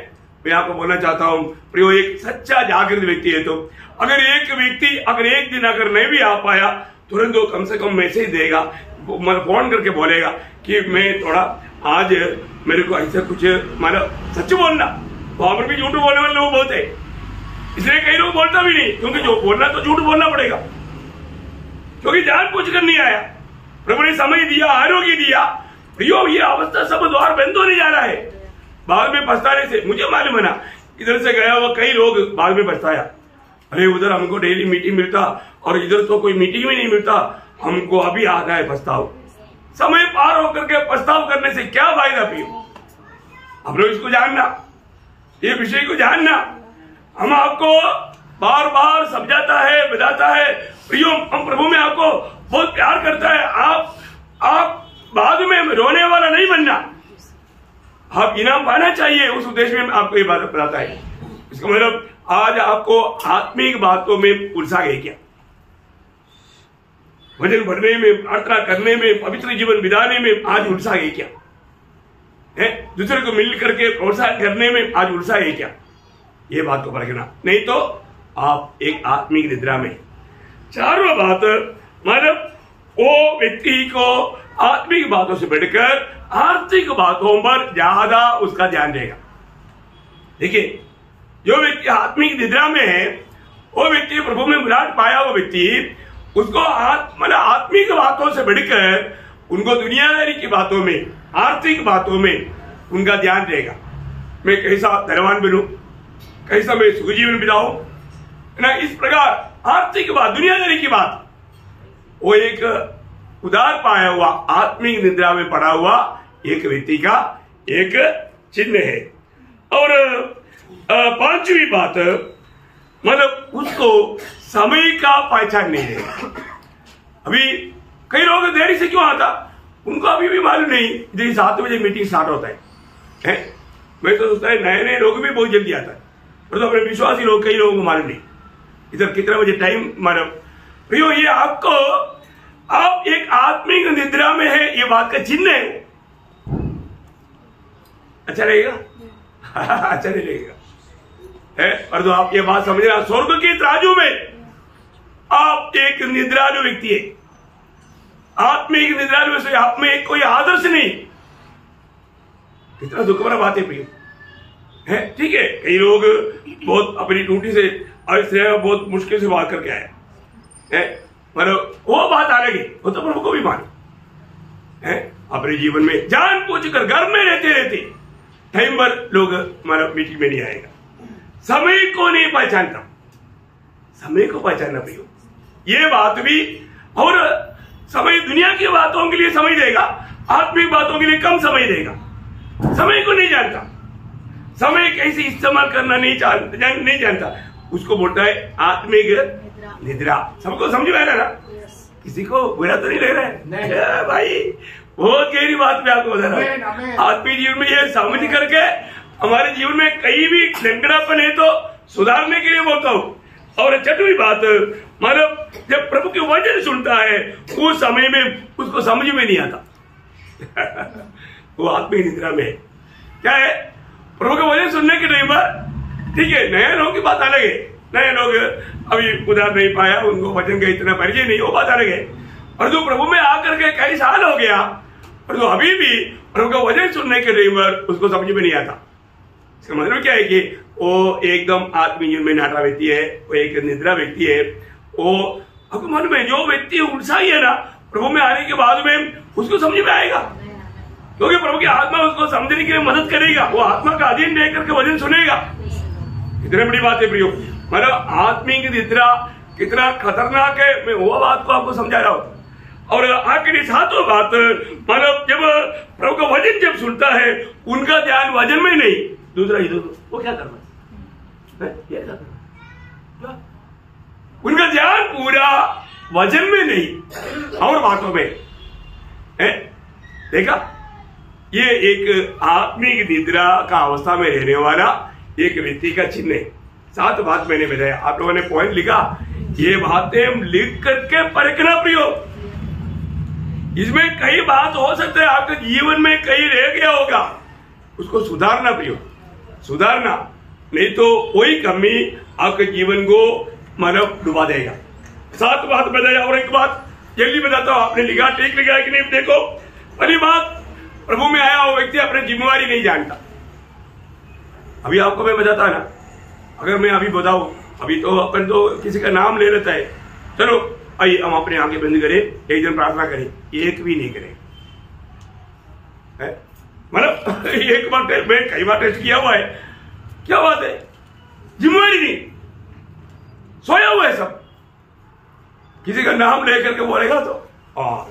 मैं आपको बोलना चाहता हूं प्रियो, एक सच्चा जागृत व्यक्ति है तो अगर एक व्यक्ति अगर एक दिन अगर नहीं भी आ पाया, तुरंत वो कम से कम मैसेज देगा, फोन करके बोलेगा कि मैं थोड़ा आज मेरे को ऐसा कुछ, मतलब सच बोलना। वहां पर भी झूठ बोलने वाले लोग बहुत है, इसलिए कई लोग बोलता भी नहीं, क्योंकि जो बोलना तो झूठ बोलना पड़ेगा, क्योंकि जान पूछ कर नहीं आया। प्रभु ने समय दिया, आरोग्य दिया, प्रियो ये अवस्था सब द्वार बंद होने जा रहा है। बाद में पछताने से, मुझे मालूम है ना, इधर से गया हुआ कई लोग बाद में पछताया, अरे उधर हमको डेली मीटिंग मिलता और इधर तो कोई मीटिंग भी नहीं मिलता, हमको अभी आ रहा है पछताव। समय पार होकर के पछताव करने से क्या फायदा प्रियो? हम लोग इसको जानना, ये विषय को जानना, हम आपको बार बार समझाता है, बताता है प्रियो, हम प्रभु में आपको बहुत प्यार करता है। आप बाद में रोने वाला नहीं बनना, आप इनाम पाना चाहिए, उस उद्देश्य में आपको ये बात बताता है। इसका मतलब आज आपको आत्मिक बातों में उत्साह है क्या? भजन पढ़ने में, प्रार्थना करने में, पवित्र जीवन बिताने में आज उत्साह है क्या? है दूसरे को मिल करके प्रोत्साहन करने में आज उत्साह है क्या? ये बात को परखना, नहीं तो आप एक आत्मिक निद्रा में। चारों बात मतलब वो व्यक्ति को आत्मिक बातों से बढ़कर आर्थिक बातों पर ज्यादा उसका ध्यान रहेगा। देखिए, जो व्यक्ति आत्मिक निद्रा में है, वो व्यक्ति प्रभु में विराट पाया, वो व्यक्ति उसको मतलब आत्मिक बातों से बढ़कर उनको दुनियादारी की बातों में, आर्थिक बातों में उनका ध्यान रहेगा। मैं कैसा धनवान बनूं, कैसा मैं सुख जीवन बिताऊं ना, इस प्रकार आर्थिक बात, दुनियादारी की बात, वो एक उदार पाया हुआ आत्मिक निद्रा में पड़ा हुआ एक व्यक्ति का एक चिन्ह है। और पांचवी बात, मतलब उसको समय का पहचान नहीं है। अभी कई लोग देरी से क्यों आता, उनको अभी भी मालूम नहीं, इधर 7 बजे मीटिंग स्टार्ट होता है। मैं तो सोचता है नए नए लोग भी बहुत जल्दी आता है, पर तो अपने विश्वासी लोग कई लोगों को मालूम नहीं इधर कितना बजे टाइम। मतलब प्रियो, ये आपको, आप एक आत्मिक निद्रा में है, ये बात का चिन्ह है। अच्छा रहेगा? अच्छा नहीं रहेगा है। और तो आप ये बात समझना, स्वर्ग के तराजू में आप एक निद्रालु व्यक्ति है, आत्मिक निद्रालु से आप में कोई आदर्श नहीं। कितना दुख भरा बात है प्रियो, है ठीक है। कई लोग बहुत अपनी ड्यूटी से बहुत मुश्किल से बात करके आए हैं, मतलब वो बात अलग है, वो तो प्रभु को भी माने है। अपने जीवन में जान पूछ कर घर में रहते रहते टाइम पर लोग मतलब मीटिंग में नहीं आएगा, समय को नहीं पहचानता, समय को पहचानना प्रियो ये बात भी। और समय दुनिया की बातों के लिए समय देगा, आत्मिक बातों के लिए कम समय देगा, समय को नहीं जानता, समय कैसे इस्तेमाल करना नहीं जानता, उसको बोलता है आत्मिक निद्रा। सबको समझ में आ रहा है ना? किसी को बुरा तो नहीं ले रहा है भाई, बहुत गहरी बात मैं आपको बता रहा हूँ। आत्मिक जीवन में ये समझ करके हमारे जीवन में कहीं भी लंगड़ापन है तो सुधारने के लिए बोलता हूँ। और छठवीं बात, मतलब जब प्रभु के वचन सुनता है उस समय में उसको समझ में नहीं आता वो आत्मिक निद्रा में क्या है। प्रभु के वचन सुनने के टाइम पर ठीक है, नए लोगों की बात अलग है, नए लोग अभी उधार नहीं पाया, उनको वचन का इतना परिचय नहीं, वो बात अलग है। और जो प्रभु में आकर के कई साल हो गया और जो अभी भी प्रभु का वचन सुनने के टाइम पर उसको समझ में नहीं आता, इसका मतलब क्या है कि वो एकदम आत्मीय में नाटा व्यक्ति है, वो एक निद्रा व्यक्ति है। वो आपको मालूम है, जो व्यक्ति उत्साही है ना, प्रभु में आने के बाद में उसको समझ में आएगा, क्योंकि प्रभु की आत्मा उसको समझने के लिए मदद करेगा, वो आत्मा का अधीन रह करके वचन सुनेगा। इतनी बड़ी बात है प्रियो, मतलब आत्मिक निद्रा कितना खतरनाक है, मैं वो बात को आपको समझा रहा हूं। और आखिरी सातों बात, मतलब जब प्रभु का वचन जब सुनता है, उनका ध्यान वचन में नहीं, दूसरा इधर, वो क्या करना है? उनका ध्यान पूरा वचन में नहीं और बातों में है। देखा, ये एक आत्मिक निद्रा का अवस्था में रहने वाला एक व्यक्ति का चिन्ह है। 7 बात मैंने बताया, आप लोगों ने पॉइंट लिखा, ये बातें लिख करके परखना प्रयोग। इसमें कई बात हो सकता है आपके जीवन में कहीं रह गया होगा, उसको सुधारना प्रयोग, सुधारना, नहीं तो कोई कमी आपके जीवन को मतलब डुबा देगा। 7 बात बताया। और एक बात जल्दी बताता हूं, आपने लिखा, ठीक लिखा है कि नहीं? देखो, पहली बात, प्रभु में आया वो व्यक्ति अपनी जिम्मेवारी नहीं जानता। अभी आपको मैं बताता ना, अगर मैं अभी बताऊं, अभी तो अपन तो किसी का नाम ले लेता है, चलो आइए हम अपने आंखें बंद करें, एक दिन प्रार्थना करें, एक भी नहीं करें, मतलब एक बार मैं कई बार टेस्ट किया हुआ है। क्या बात है? जिम्मेवारी नहीं, सोया हुआ है सब, किसी का नाम लेकर के बोलेगा तो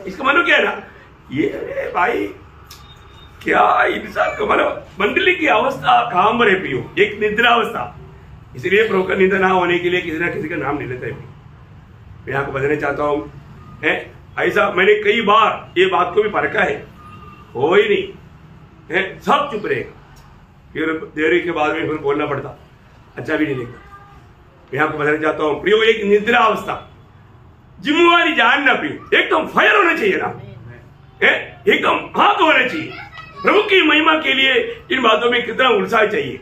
इसका मतलब क्या है ना, ये भाई क्या इंसान को मतलब मंडली की अवस्था कहां पर है प्रियो? एक निद्रा अवस्था। इसलिए प्रभु का निंदा ना होने के लिए किसी ना किसी का नाम ले लेता है। मैं आपको बताना चाहता हूं, ऐसा मैंने कई बार ये बात को भी परखा है, हो ही नहीं है, सब चुप रहेगा, फिर देरी के बाद में फिर बोलना पड़ता, अच्छा भी नहीं लगता। मैं आपको बताना चाहता हूं प्रियो, एक निद्रा अवस्था, जिम्मेवारी जानना प्रियो, एकदम फायर होना चाहिए ना, एकदम हाथ होना चाहिए प्रभु की महिमा के लिए। इन बातों में कितना उत्साह चाहिए,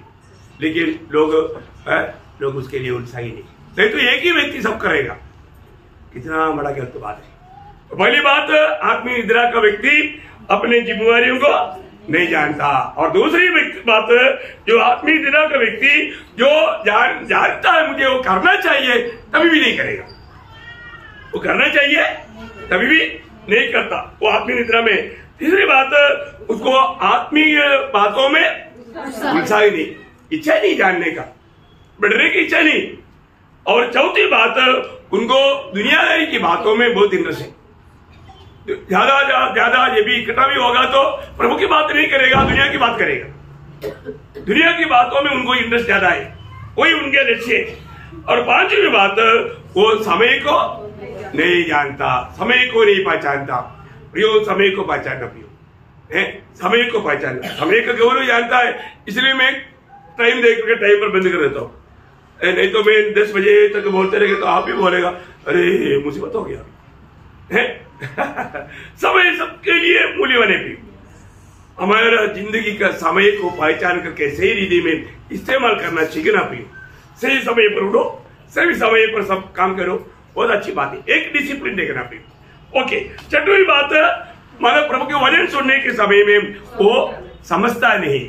लेकिन लोग उसके लिए उत्साही नहीं तो एक ही व्यक्ति सब करेगा, कितना बड़ा गलत बात है। तो पहली बात, आत्मिक निद्रा का व्यक्ति अपने जिम्मेवारियों को नहीं जानता। और दूसरी बात, जो आत्मिक निद्रा का व्यक्ति जो जानता है मुझे वो करना चाहिए, तभी भी नहीं करेगा, वो करना चाहिए तभी भी नहीं करता, वो आत्मिक निद्रा में। तीसरी बात, उसको आत्मीय बातों में उत्साह ही नहीं, इच्छा नहीं जानने का, बढ़ने की इच्छा नहीं। और चौथी बात, उनको दुनियादारी की बातों में बहुत इंटरेस्ट है, ज्यादा ये भी इकट्ठा भी होगा तो प्रभु की बात नहीं करेगा, दुनिया की बात करेगा। दुनिया की बातों में उनको इंटरेस्ट ज्यादा है, वही उनके लक्ष्य है। और पांचवी बात, वो समय को नहीं जानता, समय को नहीं पहचानता प्रियो, समय को पहचानना प्रियो, समय को पहचानना, समय का गौरव जानता है। इसलिए मैं टाइम देख करके टाइम पर बंद कर देता हूँ, नहीं तो मैं 10 बजे तक बोलते रहेंगे तो आप भी बोलेगा अरे मुसीबत हो गया समय सबके लिए मूल्यवान है। हमारा जिंदगी का समय को पहचान करके सही रीति में इस्तेमाल करना सीखना पियो, सही समय पर उठो, सही समय पर सब काम करो, बहुत अच्छी बात है, एक डिसिप्लिन देखना पियो। ओके, छठवीं बात, मतलब प्रभु के वचन सुनने के समय में वो समझता नहीं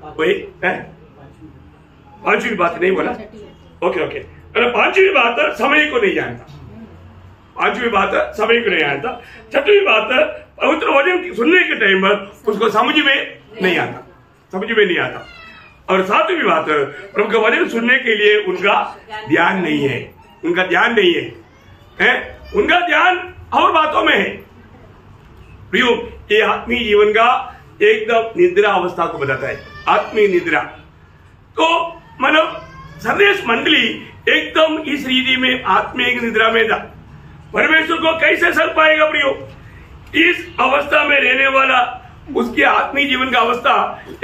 वही पांचवी बात नहीं बोला, ओके, पांचवी बात, समय को नहीं जानता, पांचवी बात समय को नहीं जानता। छठवीं बात, पवित्र वचन सुनने के टाइम पर उसको समझ में नहीं आता। और सातवीं बात, प्रभु का वचन सुनने के लिए उनका ध्यान नहीं है, उनका ध्यान और बातों में है। प्रियो, ये आत्मीय जीवन का एकदम निद्रा अवस्था को बताता है, आत्मीय निद्रा। तो मतलब संदेश मंडली एकदम इस रीति में आत्मीय निद्रा में था। परमेश्वर को कैसे सर पाएगा प्रियो? इस अवस्था में रहने वाला, उसके आत्मीय जीवन का अवस्था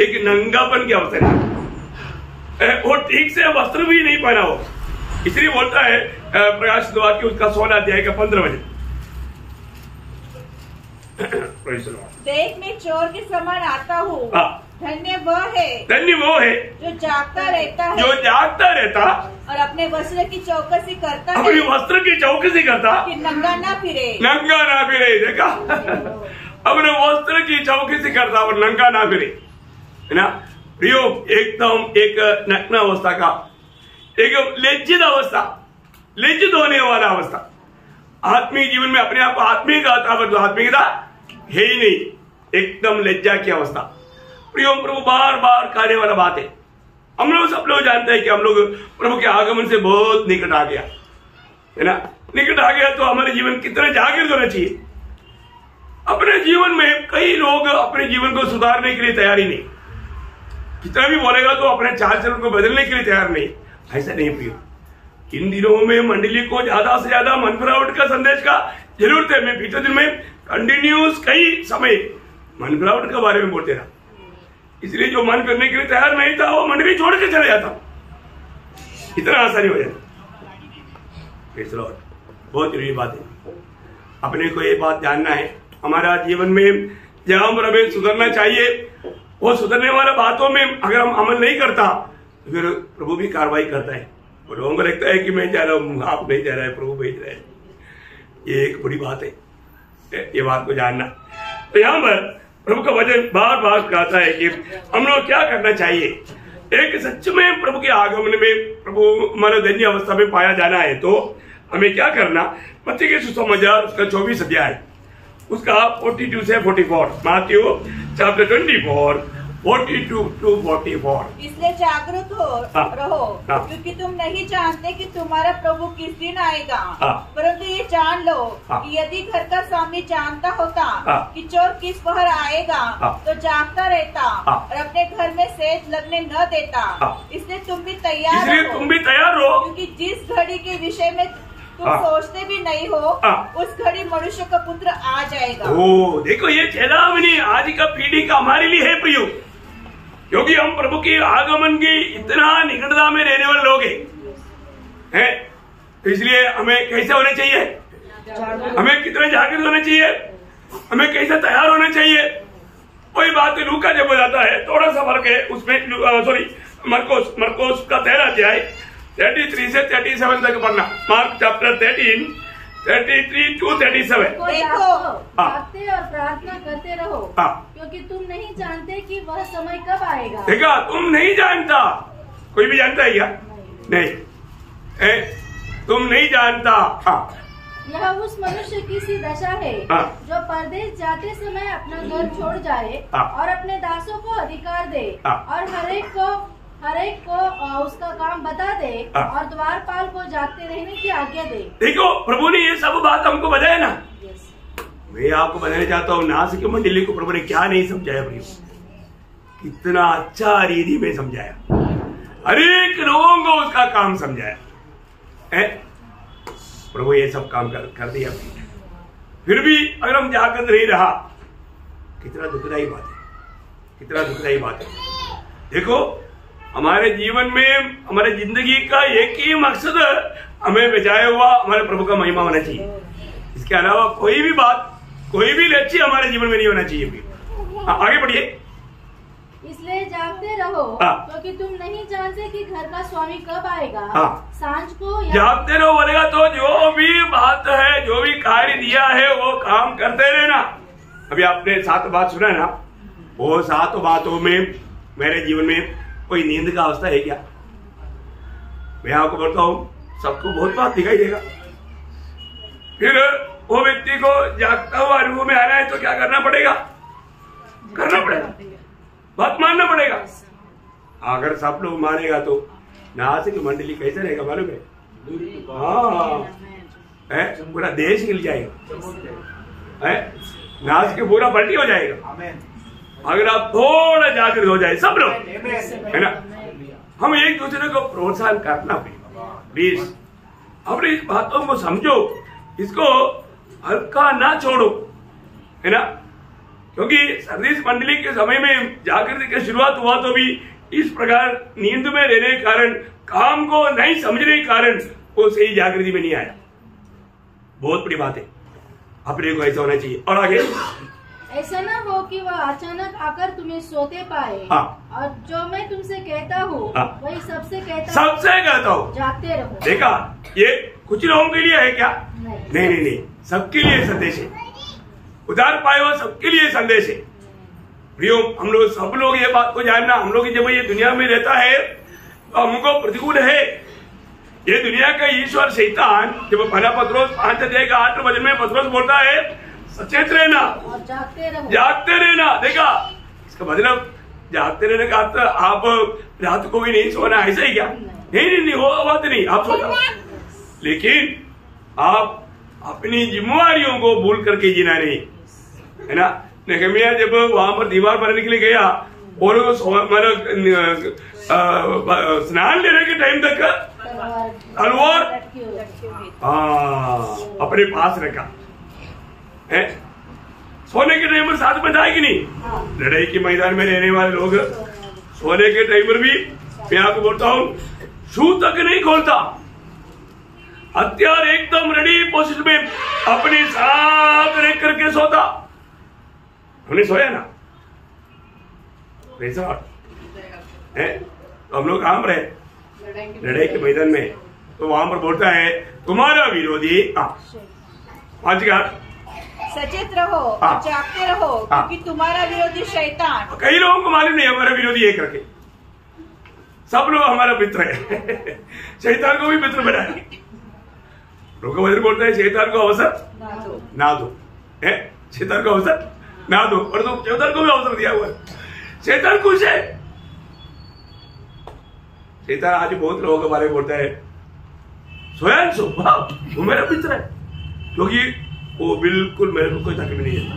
एक नंगापन की अवस्था है, वो ठीक से वस्त्र भी नहीं पहना हो। इसलिए बोलता है प्रकाश द्वार की उसका 16 अध्याय का 15 वचन, देख मैं चोर के समान आता हूँ, धन्य वो है जो जागता रहता और अपने वस्त्र की चौकसी करता है, अपने वस्त्र की चौकसी करता कि नंगा ना फिरे। देखा, अपने वस्त्र की चौकसी करता और नंगा ना फिरे, है ना प्रियो? एकदम एक नग्न अवस्था का, एक लज्जित अवस्था, लज्जित होने वाला अवस्था। आत्मीय जीवन में अपने आप को आत्मिक आत्मिकता है ही नहीं, एकदम लज्जा की अवस्था। प्रियो, प्रभु बार बार कहने वाला बात है, हम लोग सब लोग जानते हैं कि हम लोग प्रभु के आगमन से बहुत निकट आ गया, है ना। निकट आ गया तो हमारे जीवन कितना जागृत होना चाहिए। अपने जीवन में कई लोग अपने जीवन को सुधारने के लिए तैयार ही नहीं, कितना भी बोलेगा तो अपने चाल चलन को बदलने के लिए तैयार नहीं। ऐसा नहीं प्रियो, इन दिनों में मंडली को ज्यादा से ज्यादा मन फिरावट का संदेश का जरूरत है। मैं बीते दिन में कंटिन्यूस कई समय मन फिरावट के बारे में बोलते रहा, इसलिए जो मन करने के लिए तैयार नहीं था वो मंडली छोड़ के चले जाता, इतना आसानी हो जाता। बहुत जरूरी बात है, अपने को ये बात जानना है, हमारा जीवन में जहां पर हमें सुधरना चाहिए वो सुधरने वाला बातों में अगर हम अमल नहीं करता तो फिर प्रभु भी कार्रवाई करता है। और लोगों को लगता है कि मैं जा रहा हूँ, आप नहीं जा रहा है, प्रभु भेज रहा है। ये एक बड़ी बात है, ये बात को जानना। तो यहाँ पर प्रभु का वचन बार बार कहता है कि हम लोग क्या करना चाहिए। एक सच में प्रभु के आगमन में प्रभु हमारे दैन्य अवस्था में पाया जाना है तो हमें क्या करना। मत्ती के सुसमाचार उसका 24 अध्याय उसका 42 से 44, मैथ्यू चैप्टर 24 42 to 44। इसलिए जागरूक रहो क्योंकि तुम नहीं जानते कि तुम्हारा प्रभु किस दिन आएगा। परंतु ये जान लो कि यदि घर का स्वामी जानता होता कि चोर किस पहर आएगा तो जागता रहता और अपने घर में सेज लगने न देता। इसलिए तुम भी तैयार रहो क्योंकि जिस घड़ी के विषय में तुम सोचते भी नहीं हो उस घड़ी मनुष्य का पुत्र आ जाएगा। ओ देखो, ये चेतावनी आज का पीढ़ी का हमारे लिए है प्रियो, क्योंकि हम प्रभु के आगमन की इतना निकटता में रहने वाले लोग हैं। तो इसलिए हमें कैसे होना चाहिए, हमें कितना जागृत होना चाहिए, हमें कैसे तैयार होना चाहिए। वही बात लूका जब बताता है, थोड़ा सा फर्क है उसमें। मरकोस का 13 अध्याय 33 से 37 तक पढ़ना। Mark chapter 13 33 to 37। देखो, जागते और प्रार्थना करते रहो क्योंकि तुम नहीं जानते कि वह समय कब आएगा। देखा, तुम नहीं जानता, कोई भी जानता है क्या? नहीं, तुम नहीं जानता। यह उस मनुष्य की सी दशा है जो परदेश जाते समय अपना घर छोड़ जाए और अपने दासों को अधिकार दे और हर एक को उसका काम बता दे और द्वारपाल को जागते रहने की आज्ञा दे। देखो, प्रभु ने ये सब बात हमको बताया ना। मैं आपको बताना चाहता हूँ, नासिक मंडली को प्रभु ने क्या नहीं समझाया भाई, कितना अच्छा रीति में समझाया, हर एक लोगों को उसका काम समझाया है। प्रभु ये सब काम कर दिया, फिर भी अगर हम जागृत नहीं रहा, कितना दुखदायी बात है, कितना दुखदायी बात है। देखो, हमारे जीवन में हमारे जिंदगी का एक ही मकसद हमें बचाया हुआ हमारे प्रभु का महिमा होना चाहिए। इसके अलावा कोई भी बात, कोई भी लक्ष्य हमारे जीवन में नहीं होना चाहिए। आगे बढ़िए। इसलिए जागते रहो क्योंकि तुम नहीं जानते कि घर का स्वामी कब आएगा। सांझ को जागते रहो बोलेगा तो जो भी बात है, जो भी कार्य दिया है वो काम करते रहना। अभी आपने 7 बात सुना ना, वो 7 बातों में मेरे जीवन में कोई नींद का अवस्था है क्या? मैं आपको बोलता हूँ, सबको बहुत बात दिखाई देगा। फिर वो व्यक्ति को जागता हुआ अनुभव में आना है तो क्या करना पड़ेगा? बात मानना पड़ेगा। अगर सब लोग मानेगा तो नासिक मंडली कैसे रहेगा मालूम है? पूरा देश हिल जाएगा, नासिक पूरा पलटी हो जाएगा अगर आप थोड़ा जागृत हो जाए सब लोग, है ना। हम एक दूसरे को प्रोत्साहन करना प्लीज, अपनी इस बातों को समझो, इसको हल्का ना छोड़ो, है ना। क्योंकि सर्विस मंडली के समय में जागृति की शुरुआत हुआ तो भी इस प्रकार नींद में रहने के कारण, काम को नहीं समझने के कारण वो सही जागृति में नहीं आया। बहुत बड़ी बात है, अपने को ऐसा होना चाहिए। और आगे, ऐसा ना हो कि वह अचानक आकर तुम्हें सोते पाए। और जो मैं तुमसे कहता हूँ वही सबसे कहता हूँ, जागते रहो। देखा, ये कुछ लोगों के लिए है क्या? नहीं, सबके लिए संदेश है। उधार पाए हुआ सबके लिए संदेश है। प्रियो, हम लोग सब लोग ये बात को जानना, हम लोग जब ये दुनिया में रहता है तो हमको प्रतिकूल है। ये दुनिया का ईश्वर शैतान, जब पहला पत्रोस 5:8 में पत्रोस बोलता है सचेत रहना और जागते रहना। देखा, इसका मतलब जागते रहने का अर्थ आप रात को भी नहीं सोना, ऐसा ही क्या? नहीं, वो बात नहीं, आप सो जाओ। लेकिन आप अपनी जिम्मेवारियों को भूल करके जीना नहीं, है ना। नेहमिया जब वहां पर दीवार बनाने के लिए गया और मतलब स्नान लेने के टाइम तक तलवार अपने पास रखा है। सोने के टाइम पर साथ में जाएगी नहीं। लड़ाई के मैदान में रहने वाले लोग सोने के टाइम पर भी, मैं आपको बोलता हूं, शू तक नहीं खोलता, हथियार एकदम रेडी पोजीशन में अपने साथ रख करके सोता। हमने सोया ना वैसा है, तो हम लोग काम रहे लड़ाई के मैदान में, तो वहां पर बोलता है तुम्हारा विरोधी सचेत रहो और जागते रहो, क्योंकि तुम्हारा विरोधी शैतान। कई लोगों को मालूम नहीं हमारा विरोधी एक करके, सब लोग हमारा मित्र है। शैतान को भी मित्र बनाए। वचन बोलता है शैतान को अवसर ना दो, है शैतान को अवसर ना दो, और तो शैतान को भी अवसर दिया हुआ है। शैतान खुश है। शैतान आज बहुत लोगों के बारे में बोलता है स्वयं वो मेरा मित्र है, क्योंकि वो बिल्कुल मेरे को कोई तकलीफ नहीं देता,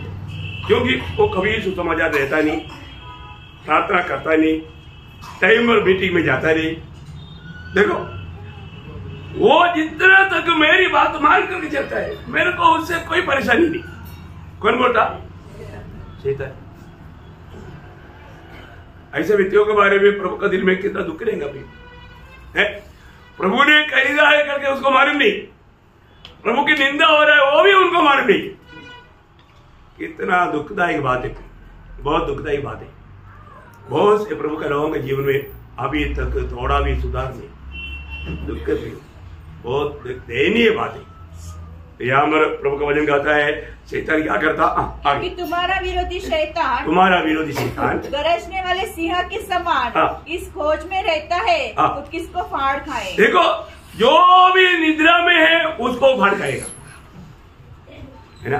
क्योंकि वो कभी सुसमाचार रहता नहीं, प्रार्थना करता नहीं, टाइम और मीटिंग में जाता नहीं। देखो वो जितना तक मेरी बात मान करके चलता है, मेरे को उससे कोई परेशानी नहीं। कौन बोलता? शैतान। ऐसे व्यक्तियों के बारे में प्रभु का दिल में कितना दुख रहेगा भी है। प्रभु ने खरीदा है करके उसको मालूम नहीं, प्रभु की निंदा हो रहा है वो भी उनको मालूम नहीं। कितना दुखदायक बात है, बहुत दुखदायक बात है। बहुत से प्रभु के लोगों के जीवन में अभी तक थोड़ा भी सुधार नहीं, दुख भी, बहुत दयनीय बात है। यहाँ पर प्रभु का वचन कहता है शैतान क्या करता? कि तुम्हारा विरोधी शैतान गरजने वाले सिंह के समान इस खोज में रहता है, तो किसको फाड़ खाए। देखो जो भी निद्रा में है उसको फाड़ खाएगा, है ना।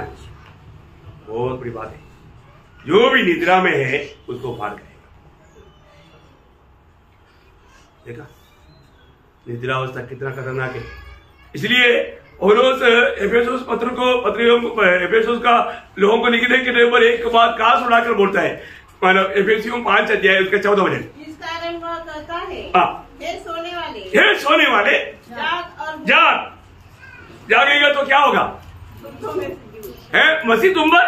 बहुत बड़ी बात है, जो भी निद्रा में है उसको फाड़ खाएगा। देखा निद्रावस्था कितना खतरनाक है। इसलिए पौलुस एफेसुस पत्र एफेसुस का लोगों को लिखने के टाइम पर एक बात कहा सुनाकर बोलता है, मतलब एफेसियों 5 अध्याय उसका 14 वचन। इस कारण वह कहता है हे सोने वाले जाग। जागेगा तो क्या होगा? है मसीह तुम पर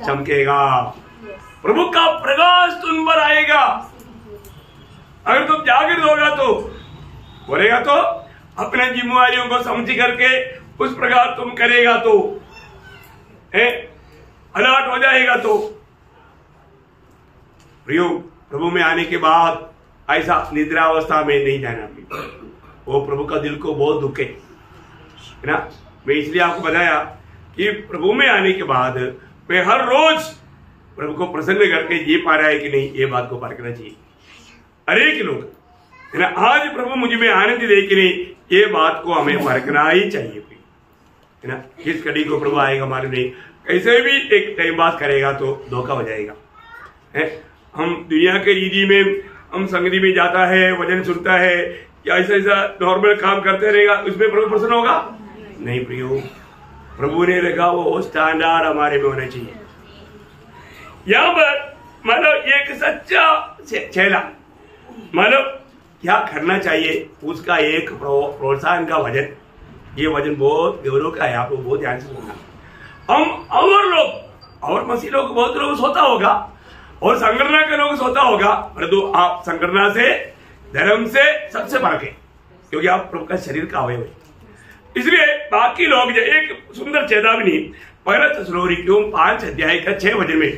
चमकेगा, प्रभु का प्रकाश तुम पर आएगा। अगर तुम जागृत होगा तो बोलेगा, तो अपने जिम्मेवारियों को समझ करके उस प्रकार तुम करेगा तो अलर्ट हो जाएगा। तो प्रियो प्रभु में आने के बाद ऐसा निद्रावस्था में नहीं जाना। वो प्रभु का दिल को बहुत दुखे है ना। मैं इसलिए आपको बताया कि प्रभु में आने के बाद मैं हर रोज प्रभु को प्रसन्न करके जी पा रहा है कि नहीं, ये बात को पार करना चाहिए। अनेक लोग है ना, आज प्रभु मुझे में आनंद दे कि नहीं, ये बात को हमें परखना ही चाहिए, है ना। किस कड़ी को प्रभु आएगा मालूम नहीं, कैसे भी एक टाइम पास करेगा तो धोखा हो जाएगा। है हम दुनिया के रीति में हम संगति में जाता है, वचन सुनता है, या ऐसा नॉर्मल काम करते रहेगा, उसमें प्रभु प्रसन्न होगा नहीं। प्रियो प्रभु ने रखा वो स्टैंडर्ड हमारे में होना चाहिए। यहाँ पर मतलब एक सच्चा चेला मतलब क्या करना चाहिए, उसका एक प्रोत्साहन का वजन, ये वजन बहुत गौरव का है। आपको बहुत ध्यान से सुनना। हम और मसीह लोग बहुत लोग सोता होगा और संगठना के लोग सोता होगा, परंतु आप संगठना से धर्म से सबसे भागे, क्योंकि आप प्रभु का शरीर का अवयव है। इसलिए बाकी लोग जो एक सुंदर चेतावनी 1 थिस्सलुनीकियों 5 अध्याय का 6 वचन में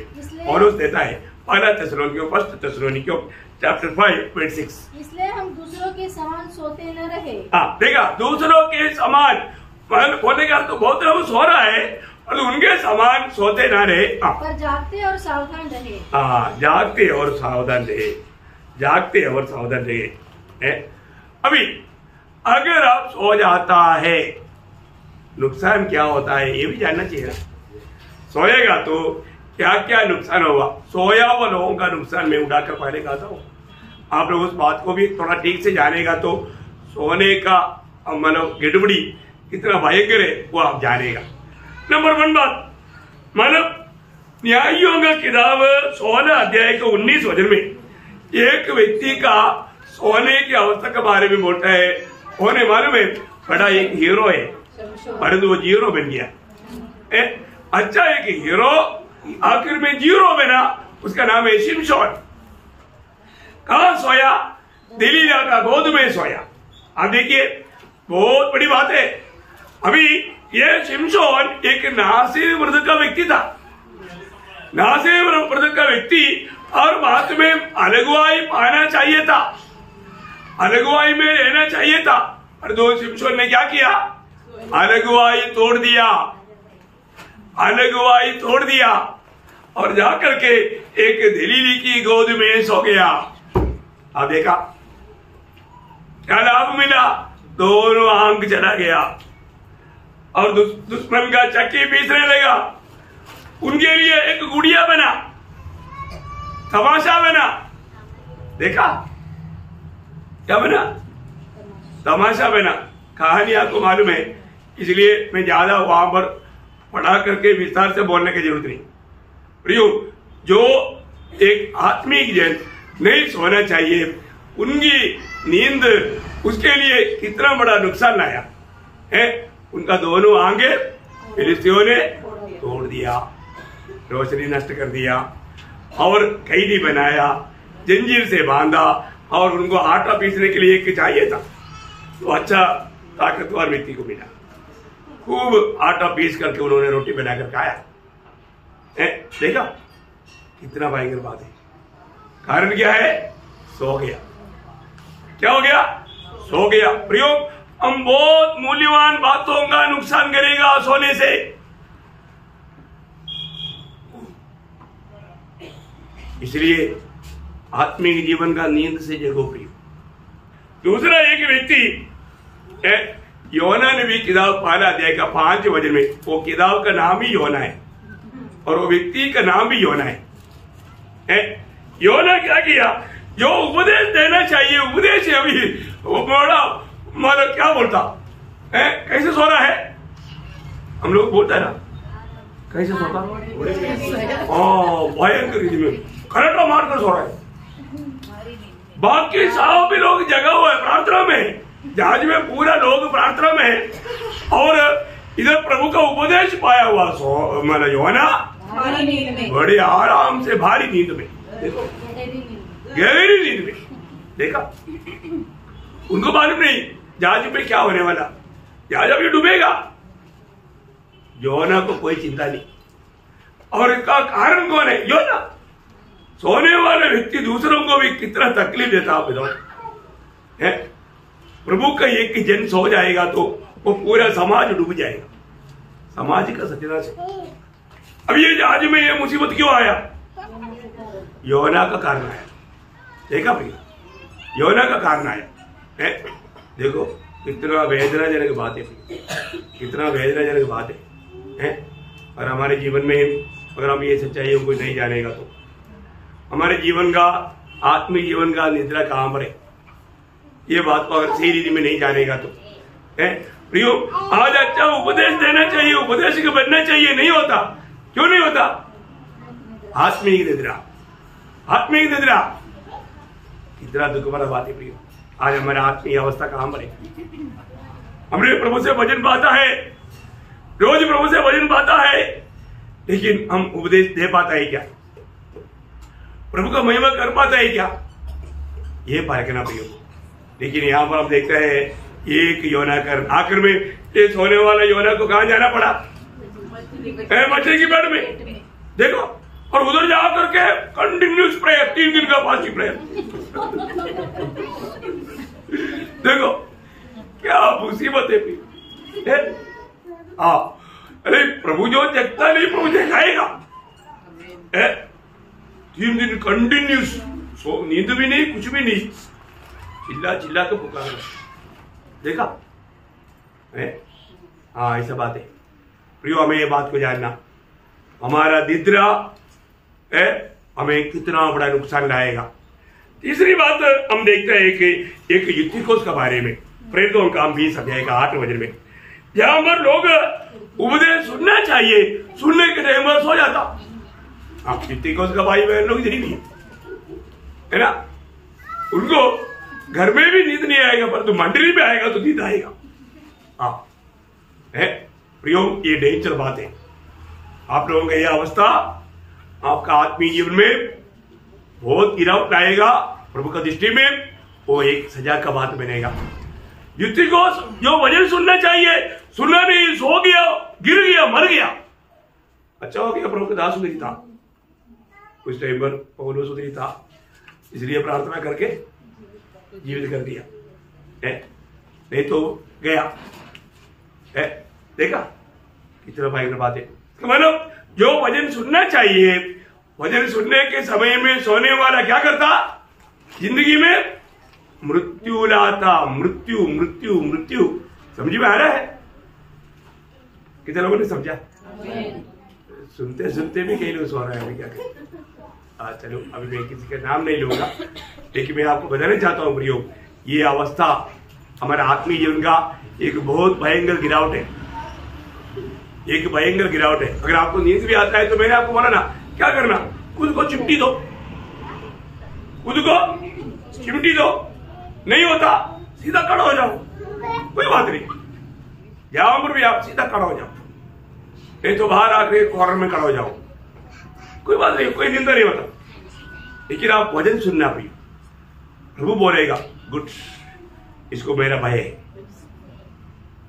पौलुस देता है। 1 थिस्सलुनीकियों चैप्टर 5:6। इसलिए हम दूसरों के समान सोते न रहे। देखा, दूसरों के समान होने का तो बहुत लोग सो रहा है और उनके समान सोते ना रहे, पर जागते और सावधान रहे। जागते और सावधान रहे, जागते और सावधान रहे। अभी अगर आप सो जाता है नुकसान क्या होता है ये भी जानना चाहिए। सोएगा तो क्या क्या नुकसान होगा। सोया हुआ लोगों का नुकसान मैं उठाकर पहले कहता हूँ, आप लोग उस बात को भी थोड़ा ठीक से जानेगा तो सोने का मतलब गड़बड़ी कितना भयंकर है वो आप जानेगा। नंबर 1 बात, मतलब न्यायों का किताब 16 अध्याय के 19 वचन में एक व्यक्ति का सोने की अवस्था के बारे में बोलता है। होने मालूम है बड़ा एक हीरो है, परंतु वो जीरो बन गया। अच्छा एक हीरो आखिर में जीरो बना, उसका नाम है शिमशोन। कहा सोया? दिलीला का गोद में सोया। आप देखिए बहुत बड़ी बात है। अभी ये शिमशोन एक नासिर वर्ग का व्यक्ति था, नासिर वर्ग का व्यक्ति, और बाद में अलगवाई पाना चाहिए था, अलगवाई में रहना चाहिए था। और दो शिमशोन ने क्या किया? अलगवाई तोड़ दिया, अलगवाई तोड़ दिया और जाकर के एक दलीली की गोद में सो गया। आप देखा क्या लाभ मिला? दोनों आंख चला गया और दुश्मन का चक्की पीसने लगा। उनके लिए एक गुड़िया बना, तमाशा बना। देखा क्या बना? तमाशा बना। कहानी आपको मालूम है, इसलिए मैं ज्यादा वहां पर पढ़ा करके विस्तार से बोलने की जरूरत नहीं। प्रियो, जो एक आत्मिक जन नहीं सोना चाहिए, उनकी नींद उसके लिए कितना बड़ा नुकसान लाया है। उनका दोनों आंखें फिलिस्तियों ने तोड़ दिया, रोशनी नष्ट कर दिया और कैदी बनाया, जंजीर से बांधा और उनको आटा पीसने के लिए एक चाहिए था, तो अच्छा ताकतवर व्यक्ति को मिला। खूब आटा पीस करके उन्होंने रोटी बनाकर खाया। देखा कितना भयंकर बात है। कारण क्या है? सो गया। क्या हो गया? सो गया। प्रयोग हम बहुत मूल्यवान बातों का नुकसान करेगा सोने से। इसलिए आत्मिक जीवन का नींद से जगो प्रिय। दूसरा एक व्यक्ति योना ने भी किताब 12 अध्याय का 5 वचन में, वो किताब का नाम ही योना है और वो व्यक्ति का नाम भी योना है। योना क्या किया? जो उपदेश देना चाहिए, उपदेश अभी वो बड़ा मतलब क्या बोलता है? कैसे सो रहा है? हम लोग बोलता है ना, कैसे सोता? भयंकर रीति में खरटा मारकर सो रहा है। बाकी सब भी लोग जगा हुआ है प्रार्थना में, जहाज में पूरा लोग प्रार्थना में है और इधर प्रभु का उपदेश पाया हुआ सो मतलब योना बड़े आराम से भारी नींद में, देखो गहरी नींद में। देखा उनको मालूम नहीं जहाज में क्या होने वाला, जहाज अभी डूबेगा। योना को कोई चिंता नहीं। और इसका कारण कौन है? योना। सोने वाला व्यक्ति दूसरों को भी कितना तकलीफ देता आप है। प्रभु का एक जन सो जाएगा तो वो पूरा समाज डूब जाएगा, समाज का सत्यानाश। अब ये जहाज में ये मुसीबत क्यों आया? योना का कारण आया। देखा भैया, योना का कारण आया है। देखो कितना वेदनाजनक बात है, कितना वेदनाजनक बात है। और हमारे जीवन में अगर हम ये सच्चाइयों को नहीं जानेगा तो हमारे जीवन का, आत्मिक जीवन का निद्रा कहां पर है, ये बात को अगर सही रीति में नहीं जानेगा तो प्रियो, आज अच्छा उपदेश देना चाहिए, उपदेश बनना चाहिए, नहीं होता। क्यों नहीं होता? आत्मिक निद्रा, आत्मिक निद्रा। कितना दुख भरा बात है प्रियो। आज हमारा आत्मिक अवस्था कहां पर है? हमने प्रभु से वचन पाता है, रोज प्रभु से वचन पाता है, लेकिन हम उपदेश दे पाता है क्या? प्रभु का महिमा कर पाता है क्या? ये परखना प्रियो। लेकिन यहाँ पर हम देखते हैं एक योना कर आखिर में ये सोने वाला योना को कहां जाना पड़ा? मछली की पेट में। देखो, और उधर जा करके कंटिन्यूस प्रेयर, 3 दिन का फास्टिंग प्रेयर। देखो क्या मुसीबत है। अरे प्रभु जो जगता नहीं, प्रभु जगाएगा। 3 दिन कंटिन्यूस, नींद भी नहीं, कुछ भी नहीं, चिल्ला चिल्ला के पुकार। देखा हाँ, ऐसा बात है प्रियो। हमें ये बात को जानना, हमारा निद्रा हमें कितना बड़ा नुकसान लाएगा। तीसरी बात हम देखते हैं कि एक युथिकोस के बारे में, प्रेरितों का काम 20 अध्याय का 8 वचन में यहाँ पर लोग उपदेश सुनना चाहिए, सुनने के टाइम पर सो जाता। आप तीकोस का भाई बहन लोग इधर भी है ना, उनको घर में भी नींद नहीं आएगा, परंतु मंडली में आएगा तो नींद आएगा। हाँ है प्रियो, ये डेंजर बात है। आप लोगों का यह अवस्था आपका आत्मीय जीवन में बहुत गिरावट लाएगा। प्रभु का दृष्टि में वो एक सजा का बात बनेगा। युक्ति को जो वचन सुनना चाहिए सुनना नहीं, सो गया, गिर गया, मर गया। अच्छा हो गया प्रभु का दास उधर था, उस टाइम पर पौलुस उधर था, इसलिए प्रार्थना करके जीवित कर दिया है, नहीं तो गया है। देखा कितना भयंकर बात है। मतलब जो वचन सुनना चाहिए, वचन सुनने के समय में सोने वाला क्या करता, जिंदगी में मृत्यु लाता। मृत्यु मृत्यु मृत्यु, समझ में आ रहा है? कितने लोगों ने समझा? सुनते सुनते भी कई लोग सो रहे हैं, क्या करें। चलो अभी मैं किसी का नाम नहीं लूंगा, लेकिन मैं आपको बताना चाहता हूँ प्रियो, ये अवस्था हमारे आत्मीय जीवन का एक बहुत भयंकर गिरावट है, एक भयंकर गिरावट है। अगर आपको नींद भी आता है तो मैंने आपको बोला ना, क्या करना, खुद को चिमटी दो, खुद को चिमटी दो। नहीं होता सीधा खड़ा हो जाओ, कोई बात नहीं, जहां पर भी आप सीधा खड़ा हो जाओ, नहीं तो बाहर आकर कॉर्नर में खड़ा हो जाओ, कोई बात नहीं, कोई निंदा नहीं होता। लेकिन आप वचन सुनना भी, प्रभु बोलेगा गुड, इसको मेरा भय है,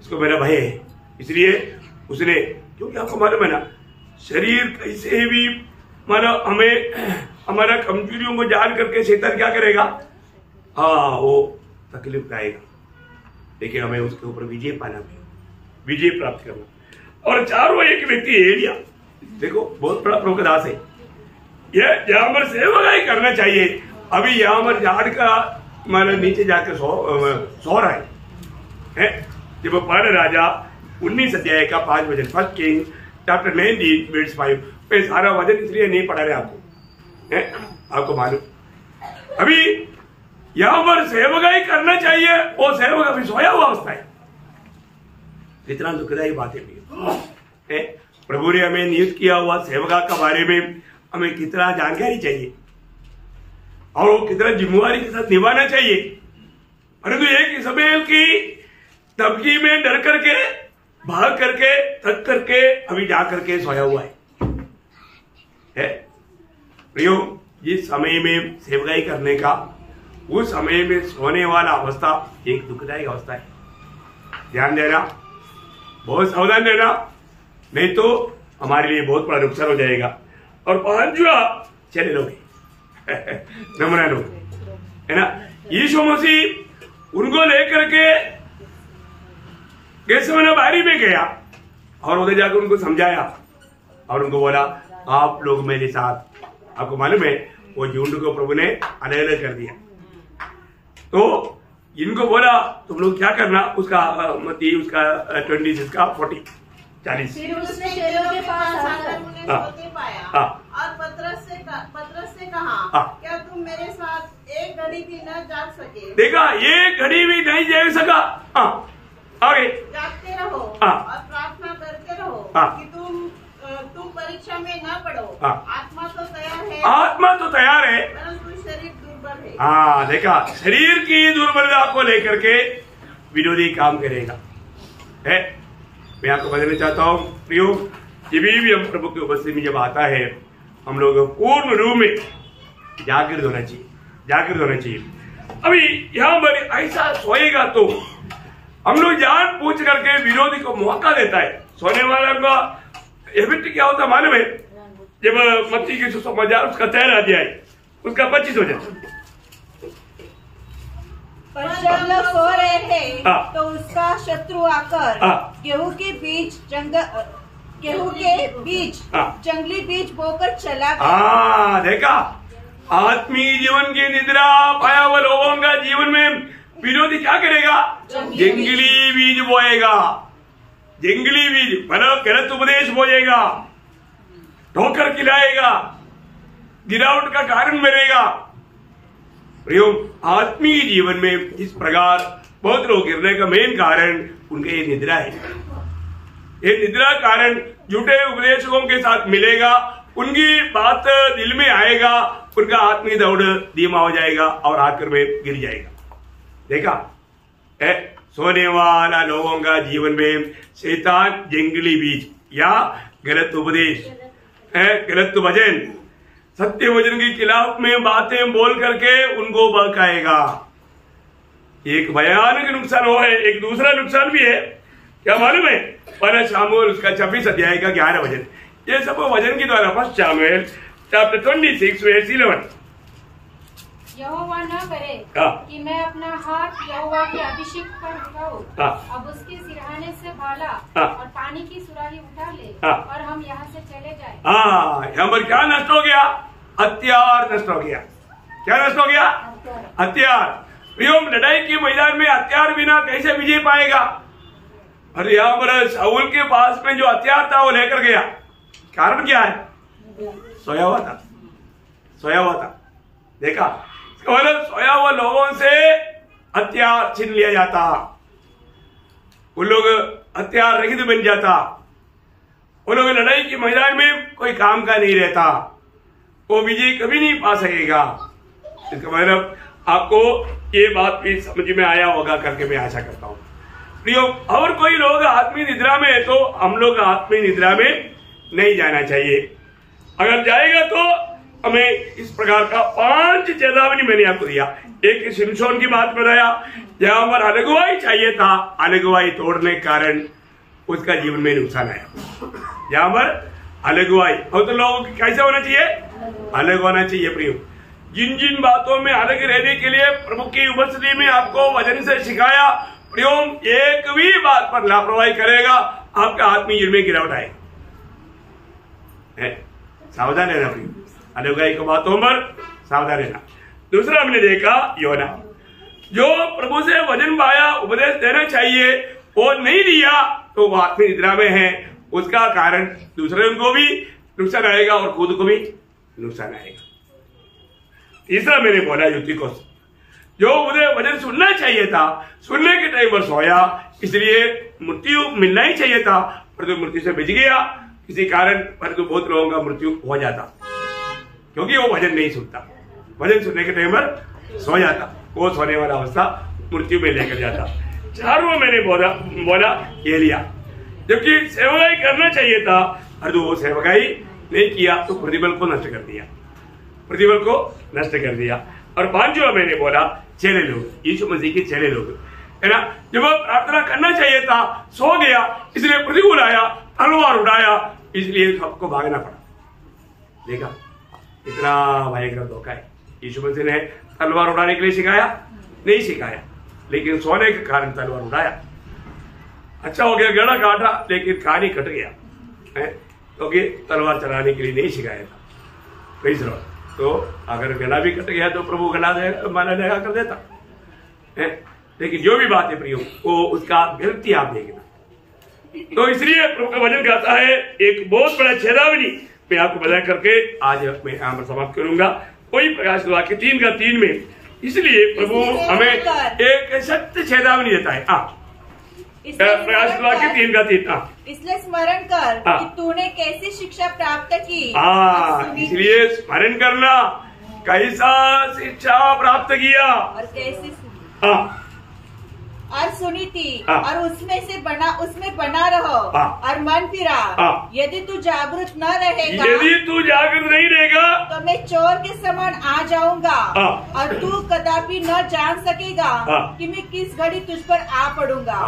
इसको मेरा भय है। इसलिए उसने, क्योंकि आपको मालूम है ना, शरीर कैसे भी मानो हमें हमारा कमजोरियों को जान करके शैतान क्या करेगा, हाँ वो तकलीफ लाएगा, लेकिन हमें उसके ऊपर विजय पाना है, विजय प्राप्त करना। और चारों एक व्यक्ति एलिया, देखो बहुत बड़ा प्रभु का दास है, यह यहाँ पर सेवकाई करना चाहिए। अभी यहाँ पर झाड़ का मानो नीचे जाकर सो रहा है। जब पढ़ राजा 19 अध्याय का 5 वचन, फर्स्ट किंग चैप्टर 19 वर्स 5, मैं सारा वचन इसलिए नहीं पढ़ा रहे आपको, आपको मालूम। अभी यहां पर सेवकाई करना चाहिए, वो सेवक अभी सोया हुआ अवस्था है। कितना दुखदायी बात है। प्रभु ने हमें नियुक्त किया हुआ सेवका के बारे में हमें कितना जानकारी चाहिए और वो कितना जिम्मेवारी के साथ निभाना चाहिए। परंतु एक समय की धमकी में डर करके, भाग करके, थक करके अभी जा करके सोया हुआ है। प्रियो, जिस समय में सेवकाई करने का, उस समय में सोने वाला अवस्था एक दुखदायी अवस्था है। ध्यान देना, बहुत सावधान रहना, नहीं तो हमारे लिए बहुत बड़ा नुकसान हो जाएगा। और 5वां चले लोग नमूना लोग है ना, यीशु मसीह उनको लेकर के गेत्सेमने बारी में गया और उधर जाकर उनको समझाया और उनको बोला आप लोग मेरे साथ। आपको मालूम है वो झुंड को प्रभु ने अलग अलग कर दिया, तो इनको बोला तुम लोग क्या करना, उसका मती उसका 26 का 40 40। फिर उसने चेलों के पास आकर उन्हें सोते पाया और पतरस से कहा, क्या तुम मेरे साथ एक घड़ी भी न जाग सके? देखा, एक घड़ी भी नहीं जाग सका। आगे जागते रहो और प्रार्थना करते रहो कि तुम परीक्षा में न पड़ो। आत्मा तो तैयार है, आत्मा तो तैयार है, परंतु शरीर दुर्बल है। हाँ देखा, शरीर की दुर्बलता को लेकर के विरोधी काम करेगा है। मैं आपको बताना चाहता हूँ प्रियो, जब भी हम प्रभु की उपस्थिति में जब आता है, हम लोग पूर्ण रूप में जागृत होना चाहिए, जागृत होना चाहिए। अभी यहाँ पर ऐसा सोएगा तो हम लोग जान पूछ करके विरोधी को मौका देता है। सोने वाला का एफेक्ट क्या होता मालूम है, जब मत्ती की सुसमाचार उसका 13 अध्याय उसका 25 हो जाता। पर जब लोग सो रहे थे तो उसका शत्रु आकर गेहूं के बीच जंगली बीज बोकर चला गया। देखा, आत्मीय जीवन की निद्रा पाया हुआ लोगों का जीवन में विरोधी क्या करेगा, जंगली बीज बोएगा, जंगली बीज मतलब गलत उपदेश बोलेगा, ठोकर खिलाएगा, गिरावट का कारण बनेगा। आत्मीय जीवन में इस प्रकार बहुत लोग गिरने का मेन कारण उनके ये निद्रा है। ये निद्रा कारण झूठे उपदेशकों के साथ मिलेगा, उनकी बात दिल में आएगा, उनका आत्मीय दौड़ धीमा हो जाएगा और आकर में गिर जाएगा। देखा सोने वाला लोगों का जीवन में शैतान जंगली बीज या गलत उपदेश, गलत वचन, सत्य वचन के खिलाफ में बातें बोल करके उनको बहकाएगा। एक भयानक नुकसान वो है, एक दूसरा नुकसान भी है, क्या मालूम है? 1 शामुएल उसका 26 अध्याय का 11 वचन, ये सब वचन के द्वारा 1 शामुएल चैप्टर 26 वर्स 11। यहोवा न करे कि मैं अपना हाथ यहोवा के अभिषेक पर उठाऊं, अब उसके सिरहाने से भाला और पानी की सुराही उठा ले और हम यहाँ से चले जाएं। यहाँ पर क्या नष्ट हो गया? हथियार नष्ट हो गया। क्या नष्ट हो गया? हथियार। प्रियम, लड़ाई के मैदान में हथियार बिना कैसे विजय पाएगा? और यहाँ पर शाऊल के पास में जो हथियार था वो लेकर गया, कारण क्या है? सोया हुआ था, सोया हुआ था। देखा, सोया हुआ लोगों से हथियार छीन लिया जाता, वो लोग हथियार रहित बन जाता, वो लोग लड़ाई के मैदान में कोई काम का नहीं रहता, वो विजय कभी नहीं पा सकेगा। इसका मतलब आपको ये बात भी समझ में आया होगा करके मैं आशा करता हूँ। प्रियो, और कोई लोग आत्मीय निद्रा में है तो हम लोग आत्मीय निद्रा में नहीं जाना चाहिए। अगर जाएगा तो हमें इस प्रकार का 5 चेतावनी मैंने आपको दिया। एक शिमशोन की बात बताया, जहां पर अलगुवाई चाहिए था, अलगुवाई तोड़ने के कारण उसका जीवन में नुकसान आया। जहां पर अलगुवाई हो तो लोगों की कैसे होना चाहिए? अलग होना चाहिए। प्रियो, जिन जिन बातों में अलग रहने के लिए प्रभु की उपस्थिति में आपको वचन से सिखाया, प्रियो एक भी बात पर लापरवाही करेगा, आपका आत्मीय जीवन में गिरावट आएगी। सावधान रहना प्रियो, अलगाई की बातों पर सावधान रहना। दूसरा हमने देखा योना, जो प्रभु से वचन पाया, उपदेश देना चाहिए, वो नहीं दिया तो वो आत्मीय निद्रा में है। उसका कारण दूसरे को भी नुकसान आएगा और खुद को भी नुकसान आएगा। तीसरा मैंने बोला युतिकोस, जो उन्हें वचन सुनना चाहिए था, सुनने के टाइम पर सोया, इसलिए मृत्यु मिलना ही चाहिए था, परंतु मृत्यु से बच गया किसी कारण, परंतु बहुत लोगों का मृत्यु हो जाता क्योंकि वो वचन नहीं सुनता। वचन सुनने के टाइम पर सो जाता, वो सोने वाला अवस्था मृत्यु में लेकर जाता। चारों मैंने बोला एलिया, जबकि सेवकाई करना चाहिए था, परंतु वो सेवकाई नहीं किया तो प्रतिबल को नष्ट कर दिया, प्रतिबल को नष्ट कर दिया। और पांचवा मैंने बोला चेले लोग, यीशु मसीह के चेले लोग, है ना, जब प्रार्थना करना चाहिए था सो गया, इसलिए प्रतिकूल आया, तलवार उठाया, इसलिए सबको भागना पड़ा। देखा इतना भयंकर धोखा है। यीशु मसीह ने तलवार उठाने के लिए सिखाया? नहीं सिखाया, लेकिन सोने के कारण तलवार उठाया। अच्छा हो गया, गड़ा काटा, लेकिन कहानी कट गया, क्योंकि तलवार चलाने के लिए नहीं सिखाया था। Praise Lord. तो अगर गला भी कट गया तो प्रभु गला माना लगा कर देता है, लेकिन जो भी बात है प्रियो, वो उसका गलती आप देखना। तो इसलिए प्रभु का वचन कहता है, एक बहुत बड़ा चेतावनी मैं आपको बता करके आज मैं यहाँ पर समाप्त करूंगा। कोई प्रकाश वाक्य 3 का 3 में, इसलिए प्रभु हमें एक सत्य चेतावनी देता है। प्रकाश वाक्य 3 का 3, इसलिए स्मरण कर कि तूने कैसी शिक्षा प्राप्त की। इसलिए स्मरण करना, कैसा शिक्षा प्राप्त किया और कैसी और सुनी थी, और उसमें बना रहो और मन फिरा। यदि तू जागरूक न रहेगा, यदि तू जागरूक नहीं रहेगा, तो मैं चोर के समान आ जाऊंगा, और तू कदापि न जान सकेगा कि मैं किस घड़ी तुझ पर आ पड़ूंगा।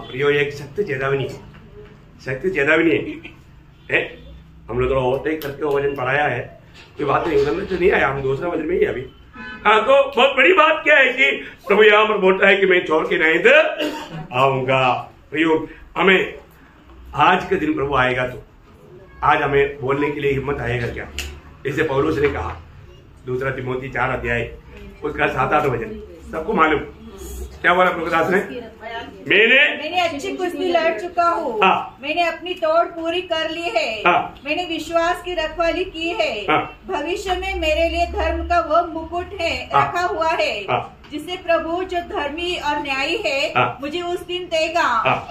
प्रियो, एक सत्य चेतावनी है, सत्य चेतावनी है। हम लोग थोड़ा और करके वचन पढ़ाया है, कोई बात नहीं उधर तो नहीं आया, हम दूसरा वचन में ही अभी। हाँ, तो बहुत बड़ी बात क्या है कि प्रभु यहाँ पर बोलता है कि मैं चोर के नहीं आऊंगा। प्रयोग हमें आज के दिन प्रभु आएगा तो आज हमें बोलने के लिए हिम्मत आएगा क्या? जैसे पौलुस ने कहा 2 तिमोथी 4 अध्याय उसका 7-8 वचन, सबको मालूम क्या बोला प्रभुदास ने? मैंने अच्छी कुश्ती लड़ चुका हूँ, मैंने अपनी दौड़ पूरी कर ली है, मैंने विश्वास की रखवाली की है, भविष्य में मेरे लिए धर्म का वो मुकुट है रखा हुआ है जिसे प्रभु जो धर्मी और न्यायी है मुझे उस दिन देगा,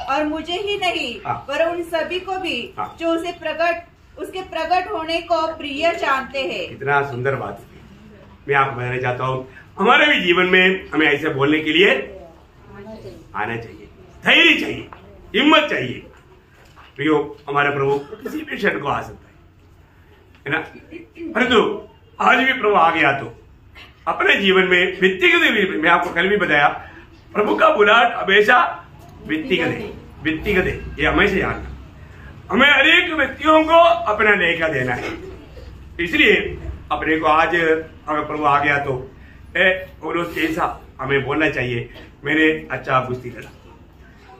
और मुझे ही नहीं पर उन सभी को भी जो उसके प्रकट होने को प्रिय जानते हैं। कितना सुंदर बात है। मैं आपको बताना चाहता हूँ, हमारे भी जीवन में हमें ऐसे बोलने के लिए आना चाहिए, धैर्य चाहिए, हिम्मत चाहिए। प्रियो, हमारा प्रभु किसी भी क्षण को आ सकता है ना, परंतु आज भी प्रभु आ गया तो अपने जीवन में व्यक्तिगत, मैं आपको कल भी बताया, प्रभु का बुलाहट हमेशा व्यक्तिगत है। ये हमेशा जानना, हमें अनेक व्यक्तियों को अपना लेखा देना है। इसलिए अपने को आज अगर प्रभु आ गया तो ऐसा हमें बोलना चाहिए, मैंने अच्छा कुश्ती लड़ा,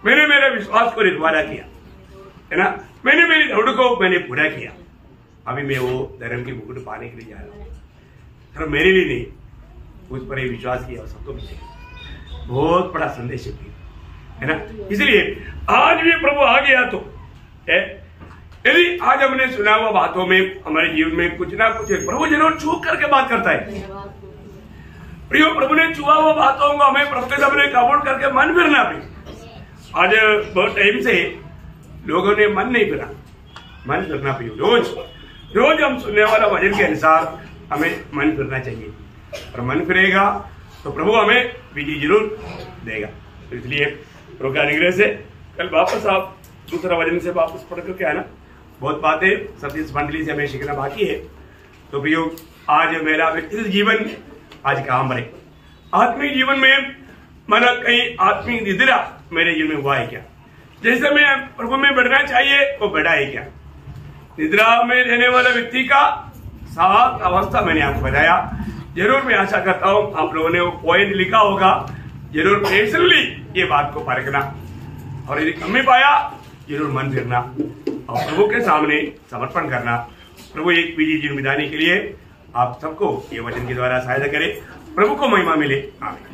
मैंने मेरे विश्वास को रिकवारा किया, है ना, मैंने मेरी दौड़ को मैंने पूरा किया, अभी मैं वो धर्म की मुकुट पाने के लिए जा रहा हूँ। सिर्फ मेरे लिए नहीं, उस पर विश्वास किया और सबको भी बहुत बड़ा संदेश है ना। इसलिए आज भी प्रभु आ गया तो यदि आज हमने सुना हुआ बातों में हमारे जीवन में कुछ ना कुछ प्रभु जरूर छू करके बात करता है। प्रियो, प्रभु ने छुआ हुआ बातों को हमें प्रभु के सामने कबूल करके मन फिरना भी। आज बहुत टाइम से लोगों ने मन नहीं फिरा, मन फिरना भी। रोज हम सुनने वाला वचन के अनुसार हमें मन फिरना चाहिए, और मन फिरेगा तो प्रभु हमें विजय जरूर देगा। तो इसलिए प्रभु के अनुग्रह से कल वापस आप दूसरा वचन से वापस पढ़ करके आना। बहुत बातें सब इस मंडली से हमें सीखना बाकी है। तो प्रियो, आज मेरा व्यक्तिगत जीवन आज काम बने, आत्मिक जीवन में माना कहीं आत्मिक निद्रा मेरे जीवन में हुआ है क्या? जैसे मैं प्रभु में बढ़ना चाहिए वो बढ़ा है क्या? निद्रा में रहने वाला व्यक्ति का 7 अवस्था मैंने आपको बताया। जरूर मैं आशा करता हूँ आप लोगों ने वो पॉइंट लिखा होगा, जरूर पेशेंटली ये बात को परखना, और यदि कमी पाया जरूर मन फिरना और प्रभु के सामने समर्पण करना। प्रभु एक विजय जीवन बिताने के लिए आप सबको ये वचन के द्वारा सहायता करे। प्रभु को महिमा मिले। आमीन।